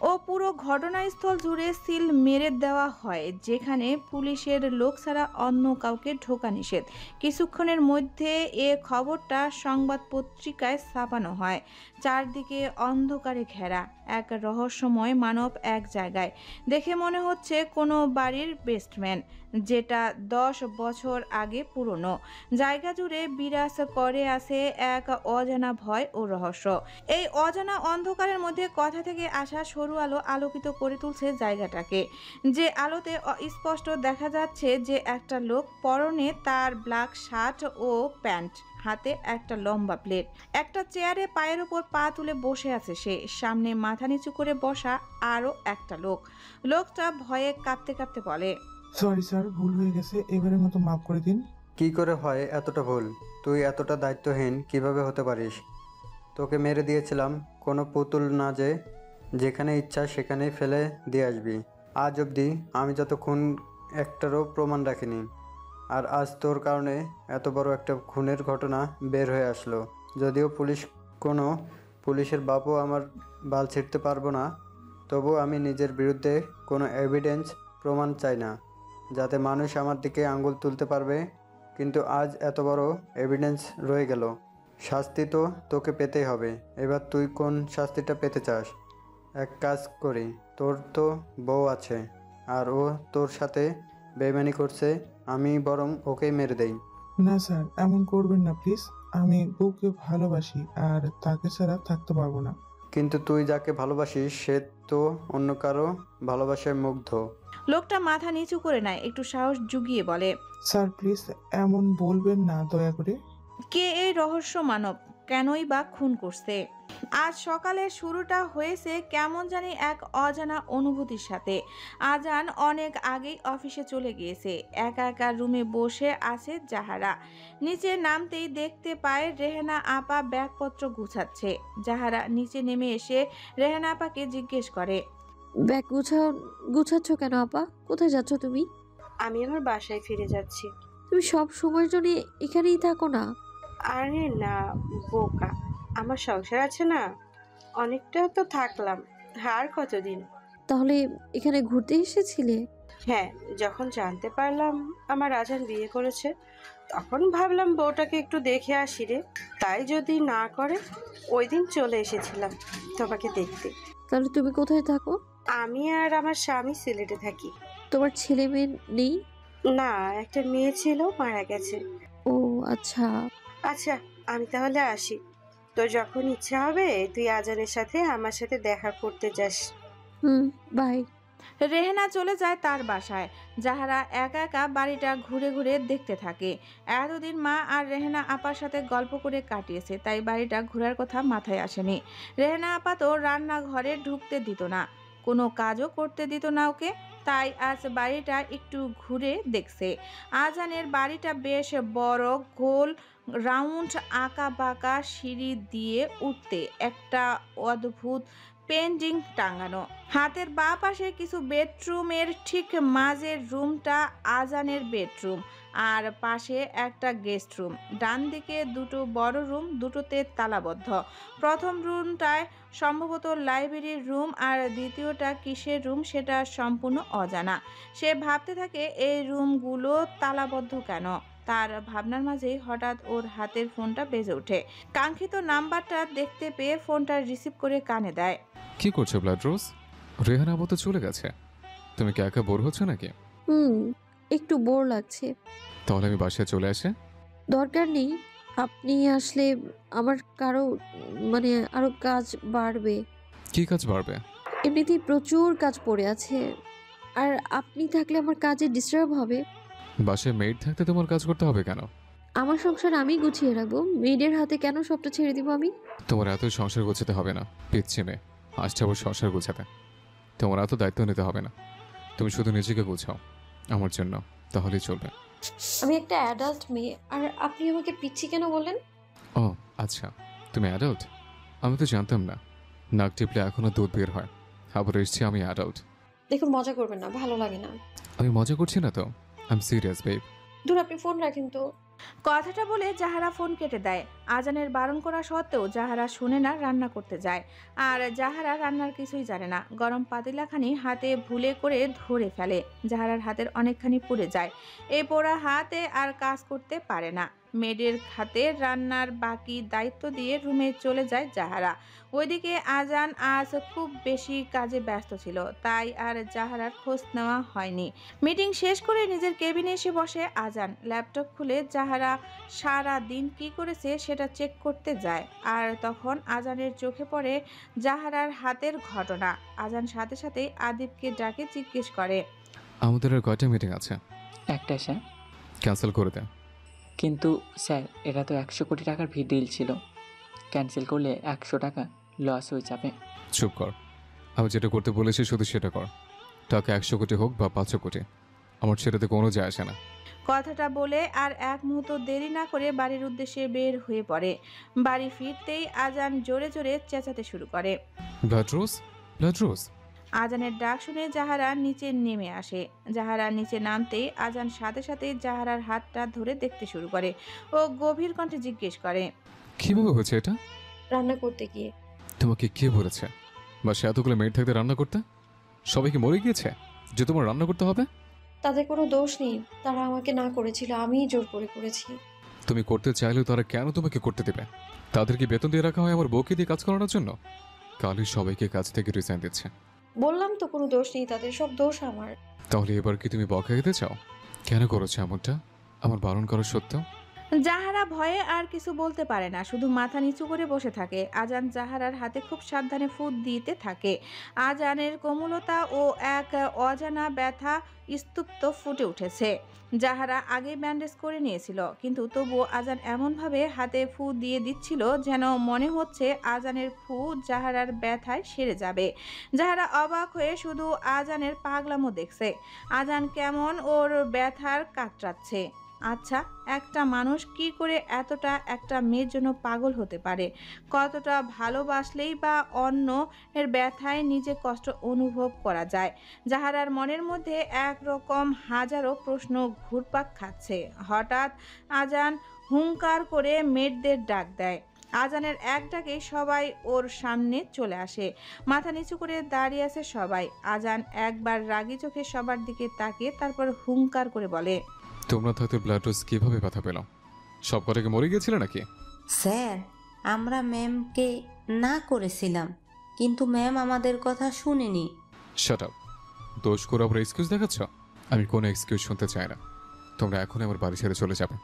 ও পুরো ঘটনাস্থল জুড়ে সিল মেরে দেওয়া হয়, যেখানে পুলিশের লোক ছাড়া অন্য কাউকে ঢোকা নিষেধ। কিছুক্ষণের মধ্যে এ খবরটা সংবাদ পত্রিকায় ছাপানো হয়। চারদিকে অন্ধকারে ঘেরা এক রহস্যময় মানব এক জায়গায়। দেখে মনে হচ্ছে কোনো বাড়ির বেসমেন্ট, যেটা 10 বছর আগে পুরনো। জায়গা জুড়ে বিরাজ করে আছে এক অজানা ভয় ও রহস্য। এই অজানা অন্ধকারের মধ্যে কথা থেকে আসা সরু আলো আলোকিত করে তুলছে জায়গাটাকে। যে আলোতে স্পষ্ট দেখা যাচ্ছে যে একটা লোক, পরনে তার ব্ল্যাক শার্ট ও প্যান্ট, হাতে একটা লম্বা প্লেট। একটা চেয়ারে পায়ের উপর পা তুলে বসে আছে সে। সামনে মাথা নিচু করে বসা আরও একটা লোক। লোকটা ভয়ে কাঁপতে কাঁপতে বলে, সরি স্যার, ভুল হয়ে গেছে, এবারের মতো মাফ করে দিন। কি করে হয় এতটা ভুল? তুই এতটা দায়িত্বহীন কিভাবে হতে পারিস? তোকে মেরে দিয়েছিলাম, কোনো পুতুল না যে যেখানে ইচ্ছা সেখানেই ফেলে দিয়ে আসবি। আজ অবধি আমি যতক্ষণ একটারও প্রমাণ রাখিনি, আর আজ তোর কারণে এত বড় একটা খুনের ঘটনা বের হয়ে আসলো। যদিও পুলিশের বাপও আমার বাল ছিঁড়তে পারবো না, তবু আমি নিজের বিরুদ্ধে কোনো এভিডেন্স প্রমাণ চাই না, যাতে মানুষ আমার দিকে আঙ্গুল তুলতে পারবে। কিন্তু আজ এত বড় এভিডেন্স রয়ে গেল। শাস্তি তো তোকে পেতেই হবে। এবার তুই কোন শাস্তিটা পেতে চাস? এক কাজ করি, তোর তো বউ আছে আর ও তোর সাথে বেইমানি করছে, আমি বরং ওকেই মেরে দেই। না স্যার, এমন করবেন না প্লিজ। আমি বউকে ভালোবাসি আর তাকে ছাড়া থাকতে পারবো না। কিন্তু তুই যাকে ভালোবাসিস সে তো অন্য কারো ভালোবাসায় মুগ্ধ। লোকটা মাথা নিচু করে নেয়, একটু সাহস জুগিয়ে বলে, স্যার প্লিজ এমন বলবেন না দয়া করে। কে এই রহস্য মানব, কেনই বা খুন করছে? আজ সকালের শুরুটা হয়েছে কেমন জানি এক অজানা অনুভূতির সাথে। আজান অনেক আগেই অফিসে চলে গিয়েছে। একা একা রুমে বসে আছে জাহারা। নিচে নামতেই দেখতে পায় রেহানা আপা ব্যাগপত্র গুছাচ্ছে। জাহারা নিচে নেমে এসে রেহানা আপাকে জিজ্ঞেস করে, ব্যাগ গুছাচ্ছ কেন আপা? কোথায় যাচ্ছ তুমি? আমি আমার বাসায় ফিরে যাচ্ছি। তুমি সব সময়ের জন্য এখানেই থাকো না? আরে না বোকা, আমার সংসার আছে না, অনেকটা তো থাকলাম, আর কতদিন। তাহলে এখানে ঘুরতে এসেছিলে? হ্যাঁ, যখন জানতে পারলাম আমার আজান বিয়ে করেছে তখন ভাবলাম বউটাকে একটু দেখে আসি রে, তাই যদি না করে ওই দিন চলে এসেছিলাম তোমাকে দেখতে। তাহলে তুমি কোথায় থাকো? আমি আর আমার স্বামী সিলেটে থাকি। তোমার ছেলে মেয়ে নেই? না, একটা মেয়ে ছিল, মারা গেছে। ও আচ্ছা। আচ্ছা আমি তাহলে আসি, তোর যখন ইচ্ছা হবে তুই আজানের সাথে আমার সাথে দেখা করতে যাস। বাই। রেহেনা চলে যায় তার বাসায়। জাহারা একা একা বাড়িটা ঘুরে ঘুরে দেখতে থাকে। এতদিন মা আর রেহেনা আপার সাথে গল্প করে কাটিয়েছে, তাই বাড়িটা ঘোরার কথা মাথায় আসেনি। রেহেনা আপা তো রান্নাঘরে ঢুকতে দিত না, কোনো কাজও করতে দিত না ওকে, তাই আজ বাড়িটা একটু ঘুরে দেখছে। আজানের বাড়িটা বেশ বড়, গোল রাউন্ড আঁকা বাঁকা সিঁড়ি দিয়ে উঠতে একটা অদ্ভুত পেন্টিং টাঙানো। হাতের বাঁ পাশে কিছু বেডরুমের ঠিক মাঝের রুমটা আজানের বেডরুম, আর পাশে একটা গেস্ট রুম। ডান দিকে দুটো বড় রুম, দুটোতে তালাবদ্ধ। প্রথম রুমটায় সম্ভবত লাইব্রেরির রুম, আর দ্বিতীয়টা কিসের রুম সেটা সম্পূর্ণ অজানা। সে ভাবতে থাকে এই রুমগুলো তালাবদ্ধ কেন। তার ভাবনার মাঝেই হঠাৎ ওর হাতের ফোনটা বেজে ওঠে। কাঙ্ক্ষিত নাম্বারটা দেখতে পেয়ে ফোনটা রিসিভ করে কানে দেয়। কি করছো ব্লাড রোজ? রেহানা আপু তো চলে গেছে, তুমি কি একা বোর হচ্ছ নাকি? একটু বোর লাগছে। তাহলে আমি বাসায় চলে আসে? দরকার নেই, আপনি আসলে আমার আরো কাজ বাড়বে। কি কাজ বাড়বে? এমনিতেই প্রচুর কাজ পড়ে আছে, আর আপনি থাকলে আমার কাজে ডিস্টার্ব হবে। বাসায় মেড থাকতে তোমার কাজ করতে হবে কেন? আমার সংসার আমি গুছিয়ে রাখবো, মেয়েদের হাতে কেন সবটা ছেড়ে দিব আমি? তোমার এত সংসার গোছাতে হবে না, পিচ্ছি মেয়ে আসছে আবার সংসার গোছাতে। তোমার এত দায়িত্ব নিতে হবে না, তুমি শুধু নিজেকে গোছাও আমার জন্য, তাহলেই চলবে। আমি একটা অ্যাডাল্ট মেয়ে, আর আপনি আমাকে পিচ্ছি কেন বললেন? ও আচ্ছা, তুমি অ্যাডাল্ট? আমি তো জানতাম না। নাক টিপলে এখনো দুধ বের হয়, আবার এসছি আমি অ্যাডাল্ট। দেখুন, মজা করবেন না, ভালো লাগে না। আমি মজা করছি না তো, আই এম সিরিয়াস বেব। দূর, আপনি ফোন রাখেন তো। কথাটা বলে জাহারা ফোন কেটে দেয়। আজানের বারণ করা সত্ত্বেও জাহারা শুনে না, রান্না করতে যায়। আর জাহারা রান্নার কিছুই জানে না। গরম পাতিলাখানি হাতে ভুলে করে ধরে ফেলে। জাহারার হাতের অনেকখানি পুড়ে যায়। এই পোড়া হাতে আর কাজ করতে পারে না। মেয়েদের হাতে রান্নার বাকি দায়িত্ব দিয়ে রুমে চলে যায় জাহারা। ওইদিকে আজান আজ খুব বেশি কাজে ব্যস্ত ছিল, তাই আর জাহারার খোঁজ নেওয়া হয়নি। মিটিং শেষ করে নিজের কেবিনে এসে বসে আজান। ল্যাপটপ খুলে জাহারা সারা দিন কি করেছে সেটা চেক করতে যায়। আর তখন আজানের চোখে পড়ে জাহারার হাতের ঘটনা। আজান সাথে সাথে আদিবকে ডাকে জিজ্ঞেস করে, আমাদের আর কয়টা মিটিং আছে? একটা স্যার। ক্যান্সেল করে দে। কিন্তু স্যার, এটা তো 100 কোটি টাকার ডিল ছিল, ক্যান্সেল করলে 100 টাকা লস হয়ে যাবে। চুপ কর, আমি যেটা করতে বলেছি শুধু সেটা কর। টাকা 100 কোটি হোক বা 500 কোটি, আমার সেটাতে কোনো যায় আসে না। কথাটা বলে আর এক মুহূর্ত দেরি না করে বাড়ির উদ্দেশ্যে বের হয়ে পড়ে। বাড়ি ফিরতেই আজান জোরে জোরে চেঁচাতে শুরু করে, ব্লাড রোজ, ব্লাড রোজ। আজানের ডাক শুনে জাহারা নিচে নেমে আসে। জাহারা নিচে নামতেই আজান সাথে সাথে জাহারার হাতটা ধরে দেখতে শুরু করে। ও গভীর কণ্ঠে জিজ্ঞেস করে, কিভাবে হয়েছে এটা? রান্না করতে গিয়ে। তোমাকে কে বলেছে বাসে এতগুলো মেয়ের থাকতে রান্না করতে? সবাই কি মরে গিয়েছে যে তোমার রান্না করতে হবে? তাদের কোনো দোষ নেই, তারা আমাকে না করেছিল, আমিই জোর করে করেছি। তুমি করতে চাইলেও তারা কেন তোমাকে করতে দেবে? তাদেরকে বেতন দিয়ে রাখা হয় আমার বউকে দিয়ে কাজ করানোর জন্য? কালই সবাইকে কাজ থেকে রিজাইন দিচ্ছে। বললাম তো কোনো দোষ নেই তাদের, সব দোষ আমার। তাহলে এবার কি তুমি বকা খেতে চাও? কেন করেছো এমনটা আমার বারণ করা সত্ত্বেও? জাহারা ভয়ে আর কিছু বলতে পারে না, শুধু মাথা নিচু করে বসে থাকে। আজান জাহারার হাতে খুব সাবধানে ফুঁক দিতে থাকে। আজানের কোমলতা ও এক অজানা ব্যথা স্তূপ্ত ফুটে উঠেছে। জাহারা আগে ব্যান্ডেজ করে নিয়েছিল, কিন্তু তবুও আজান এমনভাবে হাতে ফু দিয়ে দিচ্ছিল যেন মনে হচ্ছে আজানের ফু জাহারার ব্যথায় সেরে যাবে। জাহারা অবাক হয়ে শুধু আজানের পাগলামো দেখছে। আজান কেমন ওর ব্যথার কাতরাচ্ছে। আচ্ছা, একটা মানুষ কি করে এতটা একটা মেয়ের জন্য পাগল হতে পারে? কতটা ভালোবাসলেই বা অন্য এর ব্যথায় নিজে কষ্ট অনুভব করা যায়? জাহারার মনের মধ্যে একরকম হাজারো প্রশ্ন ঘুরপাক খাচ্ছে। হঠাৎ আজান হুংকার করে মেয়েদের ডাক দেয়। আজানের এক ডাকে সবাই ওর সামনে চলে আসে। মাথা নিচু করে দাঁড়িয়ে আছে সবাই। আজান একবার রাগী চোখে সবার দিকে তাকিয়ে তারপর হুংকার করে বলে, তোমরা থাকতে ব্লাড রোজ কিভাবে ব্যথা পেলাম? সব কটাকে মরে গিয়েছিলে নাকি? স্যার, আমরা ম্যামকে না করেছিলাম, কিন্তু ম্যাম আমাদের কথা শুনেনি। Shut up. দোষ করে আবার এক্সকিউজ দেখাচ্ছ? আমি কোনো এক্সকিউজ শুনতে চাই না। তোমরা এখনই আমার বাড়ি ছেড়ে চলে যাবে।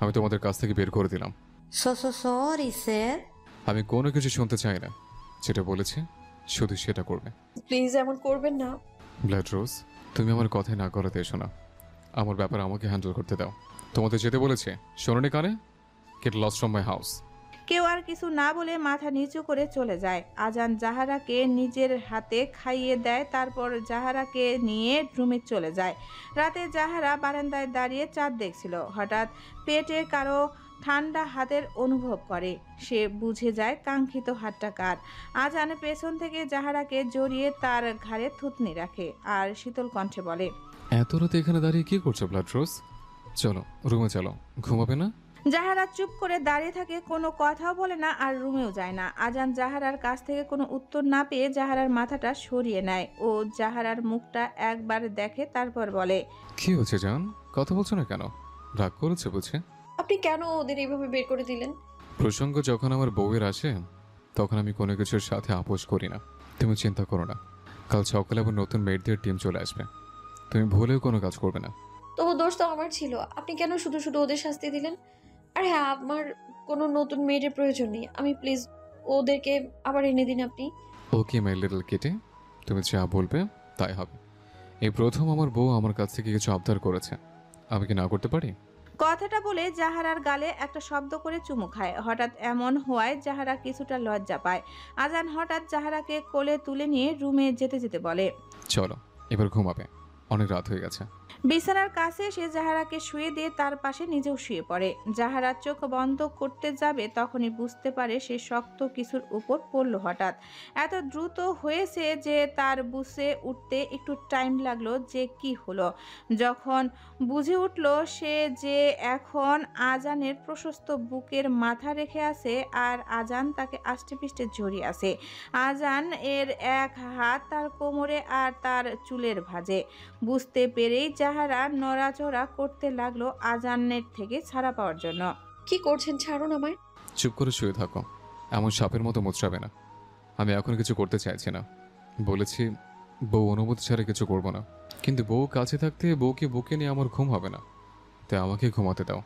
আমি তোমাদের কাছ থেকে বের করে দিলাম। Sorry sir. আমি কোনো কিছু শুনতে চাই না। যেটা বলেছে শুধু সেটা করবে। প্লিজ এমন করবেন না। ব্লাড রোজ, তুমি আমার কথায় না করাতে এসো না। আমার ব্যাপারে আমাকে হ্যান্ডেল করতে দাও। তোমাদের যেতে বলেছে, শোনোনি কানে? Get lost from my house. কেউ আর কিছু না বলে মাথা নিচু করে চলে যায়। আজান জাহারাকে নিজের হাতে খাইয়ে দেয়, তারপর জাহারাকে নিয়ে রুমে চলে যায়। রাতে জাহারা বারান্দায় দাঁড়িয়ে চাঁদ দেখছিল। হঠাৎ পেটে কারো ঠান্ডা হাতের অনুভব করে। সে বুঝে যায় কাঙ্ক্ষিত হাতটা কার। আজান পেছন থেকে জাহারাকে জড়িয়ে তার ঘাড়ে থুতনি রাখে আর শীতল কণ্ঠে বলে, এত রাতে এখানে দাঁড়িয়ে কি করছো ব্লাড রোজ? চলো রুমে চলো, ঘুমাবে না? জাহারা চুপ করে দাঁড়িয়ে থাকে, কোনো কথাও বলে না আর রুমেও যায় না। আজান জাহারার কাছ থেকে কোনো উত্তর না পেয়ে জাহারার মাথাটা সরিয়ে নেয় ও জাহারার মুখটা একবার দেখে, তারপর বলে, কি হচ্ছে জান? কথা বলছো না কেন? রাগ করেছে বুঝে? আপনি কেন ওদের এইভাবে বের করে দিলেন? প্রসঙ্গ যখন আমার বউয়ের আসে তখন আমি কোনো কিছুর সাথে আপোষ করি না। তুমি চিন্তা করো না, কাল সকালে আবার নতুন মেয়েদের টিম চলে আসবে। তুমি ভুলেও কোনো কাজ করবে না। তবু দোষ তো আমার ছিল, আপনি কেন শুধু শুধু ওদের শাস্তি দিলেন? আর হ্যাঁ, আমার কোনো নতুন মেয়ের প্রয়োজন নেই। আমি প্লিজ ওদেরকে আবার এনে দিন আপনি। ওকে মাই লিটল কিটি, তুমি যা বলবে তাই হবে। এই প্রথম আমার বউ আমার কাছ থেকে কিছু আবদার করেছে, আমি কি না করতে পারি? কথাটা বলে জাহারার গালে একটা শব্দ করে চুমু খায়। হঠাৎ এমন হওয়ায় জাহারা কিছুটা লজ্জা পায়। আজান হঠাৎ জাহারাকে কোলে তুলে নিয়ে রুমে যেতে যেতে বলে, চলো এবার ঘুমাবে, অনেক রাত হয়ে গেছে। বিছানার কাছে সে জাহারাকে শুয়ে দিয়ে তার পাশে নিজেও শুয়ে পড়ে। জাহারা চোখ বন্ধ করতে যাবে তখনই বুঝতে পারে সে শক্ত কিছুর উপর পড়ল। হঠাৎ এত দ্রুত হয়েছে যে তার বুঝে উঠতে একটু টাইম লাগলো যে কি হলো। যখন বুঝে উঠল সে যে এখন আজানের প্রশস্ত বুকের মাথা রেখে আছে আর আজান তাকে আষ্টেপৃষ্টে জড়িয়ে আছে। আজান এর এক হাত তার কোমরে আর তার চুলের ভাঁজে। বুঝতে পেরেই জাহারা নড়াচড়া করতে লাগলো আজানের থেকে ছাড়া পাওয়ার জন্য। কি করছেন? ছাড়ুন আমায়। চুপ করে শুয়ে থাকো, এমন সাপের মতো মুচড়াবে না। আমি এখন কিছু করতে চাইছি না। বলেছি বউ অনুমতি ছাড়া কিছু করব না, কিন্তু বউ কাছে থাকতে বউকে বুকে নিয়ে আমার ঘুম হবে না। তাই আমাকে ঘুমাতে দাও।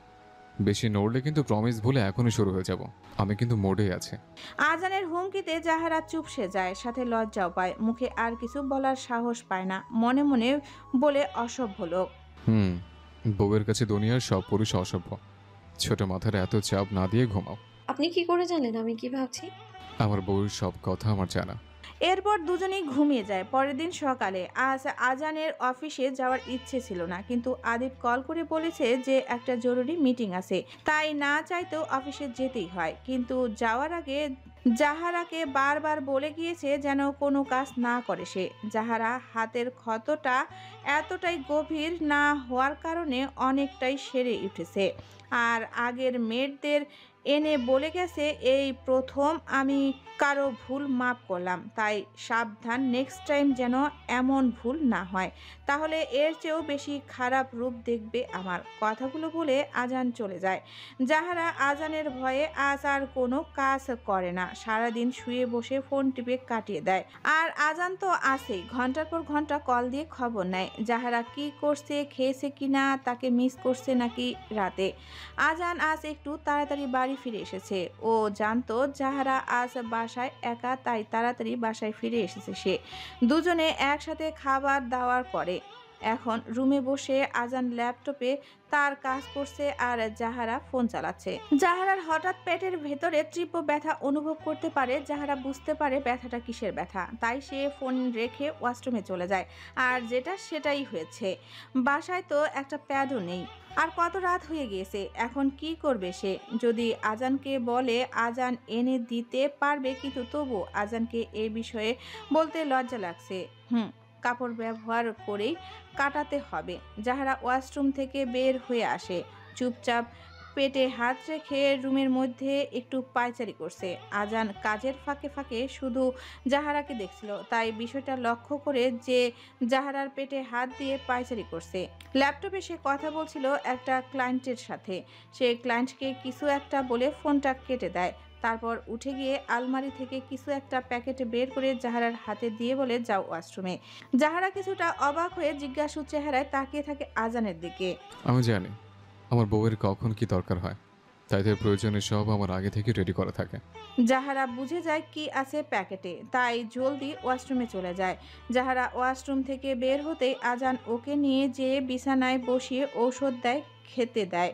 বেশি নড়লে কিন্তু প্রমিস ভুলে এখনই শুরু হয়ে যাব। আমি কিন্তু মোডেই আছে। আজানের হুমকিতে জাহারা চুপসে যায়, সাথে লজ্জাও পায়। মুখে আর কিছু বলার সাহস পায় না, মনে মনে বলে অসভ্য লোক। বউয়ের কাছে দুনিয়ার সব পুরুষ অসভ্য। ছোট মাথার এত চাপ না দিয়ে ঘুমাও। আপনি কি করে জানলেন আমি কি ভাবছি? আমার বউয়ের সব কথা আমার জানা। এরপর দুজনেই ঘুমিয়ে যায়। পরের দিন সকালে আজানের অফিসে যাওয়ার ইচ্ছে ছিল না, কিন্তু আদিব কল করে বলেছে যে একটা জরুরি মিটিং আছে, তাই না চাইতেও অফিসে যেতেই হয়। কিন্তু যাওয়ার আগে জাহারাকে বারবার বলে গিয়েছে যেন কোনো কাজ না করে সে। জাহারা হাতের ক্ষতটা এতটাই গভীর না হওয়ার কারণে অনেকটাই সেরে উঠেছে আর আগের মেয়েদের এনে বলে গেছে এই প্রথম আমি কারো ভুল মাপ করলাম, তাই সাবধান, নেক্সট টাইম যেন এমন ভুল না হয়, তাহলে এর চেয়েও বেশি খারাপ রূপ দেখবে আমার। কথাগুলো বলে আজান চলে যায়। যাহারা আজানের ভয়ে আজ আর কোনো কাজ করে না, সারাদিন শুয়ে বসে ফোন টিপে কাটিয়ে দেয়। আর আজান তো আসেই, ঘন্টার পর ঘন্টা কল দিয়ে খবর নেয় যাহারা কি করছে, খেয়েছে কিনা, তাকে মিস করছে নাকি রাতে। আজান আজ একটু তাড়াতাড়ি বাড়ি ফিরে এসেছে। ও জানতো যাহারা আজ বাসায় একা, তাই তাড়াতাড়ি বাসায় ফিরে এসেছে সে। দুজনে একসাথে খাবার দাওয়ার করে এখন রুমে বসে আজান ল্যাপটপে তার কাজ করছে আর যাহারা ফোন চালাচ্ছে। যাহারার হঠাৎ পেটের ভেতরে তীব্র ব্যথা অনুভব করতে পারে। যাহারা বুঝতে পারে ব্যথাটা কিসের ব্যথা, তাই সে ফোন রেখে ওয়াশরুমে চলে যায়। আর যেটা সেটাই হয়েছে। বাসায় তো একটা প্যাডও নেই। আর কত রাত হয়ে গিয়েছে, এখন কি করবে সে? যদি আজানকে বলে আজান এনে দিতে পারবে, কিন্তু তবু আজানকে এই বিষয়ে বলতে লজ্জা লাগছে। কাপড় ব্যবহার করেই কাটাতে হবে। যাহারা ওয়াশরুম থেকে বের হয়ে আসে, চুপচাপ পেটে হাত রেখে রুমের মধ্যে একটু পায়চারি করছে। আজান কাজের ফাঁকে ফাঁকে শুধু যাহারাকে দেখছিল, তাই বিষয়টা লক্ষ্য করে যে যাহারার পেটে হাত দিয়ে পায়চারি করছে। ল্যাপটপে সে কথা বলছিল একটা ক্লায়েন্টের সাথে। সে ক্লায়েন্টকে কিছু একটা বলে ফোনটা কেটে দেয়। তারপর উঠে গিয়ে আলমারি থেকে কিছু একটা প্যাকেট বের করে যাহারার হাতে দিয়ে বলে, যাও ওয়াশরুমে। যাহারা কিছুটা অবাক হয়ে জিজ্ঞাসু চেহারায় তাকিয়ে থাকে আজানের দিকে। আমি জানি আমার বউয়ের কখন কি দরকার হয়, তাই তার প্রয়োজনে সব আমার আগে থেকে রেডি করা থাকে। যাহারা বুঝে যায় কি আছে প্যাকেটে, তাই জলদি ওয়াশরুমে চলে যায়। যাহারা ওয়াশরুম থেকে বের হতেই আজান ওকে নিয়ে যেয়ে বিছানায় বসিয়ে ঔষধ দেয়, খেতে দেয়।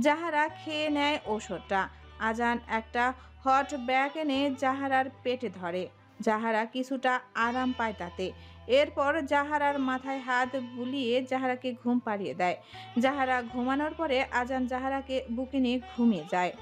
যাহারা খেয়ে নেয় ঔষধটা। আজান একটা হট ব্যাগ এনে যাহারার পেটে ধরে। যাহারা কিছুটা আরাম পায় তাতে। এরপর যাহারার মাথায় হাত বুলিয়ে যাহারাকে ঘুম পাড়িয়ে দেয়। যাহারা ঘুমানোর পরে আজান যাহারাকে বুকে নিয়ে ঘুমিয়ে যায়।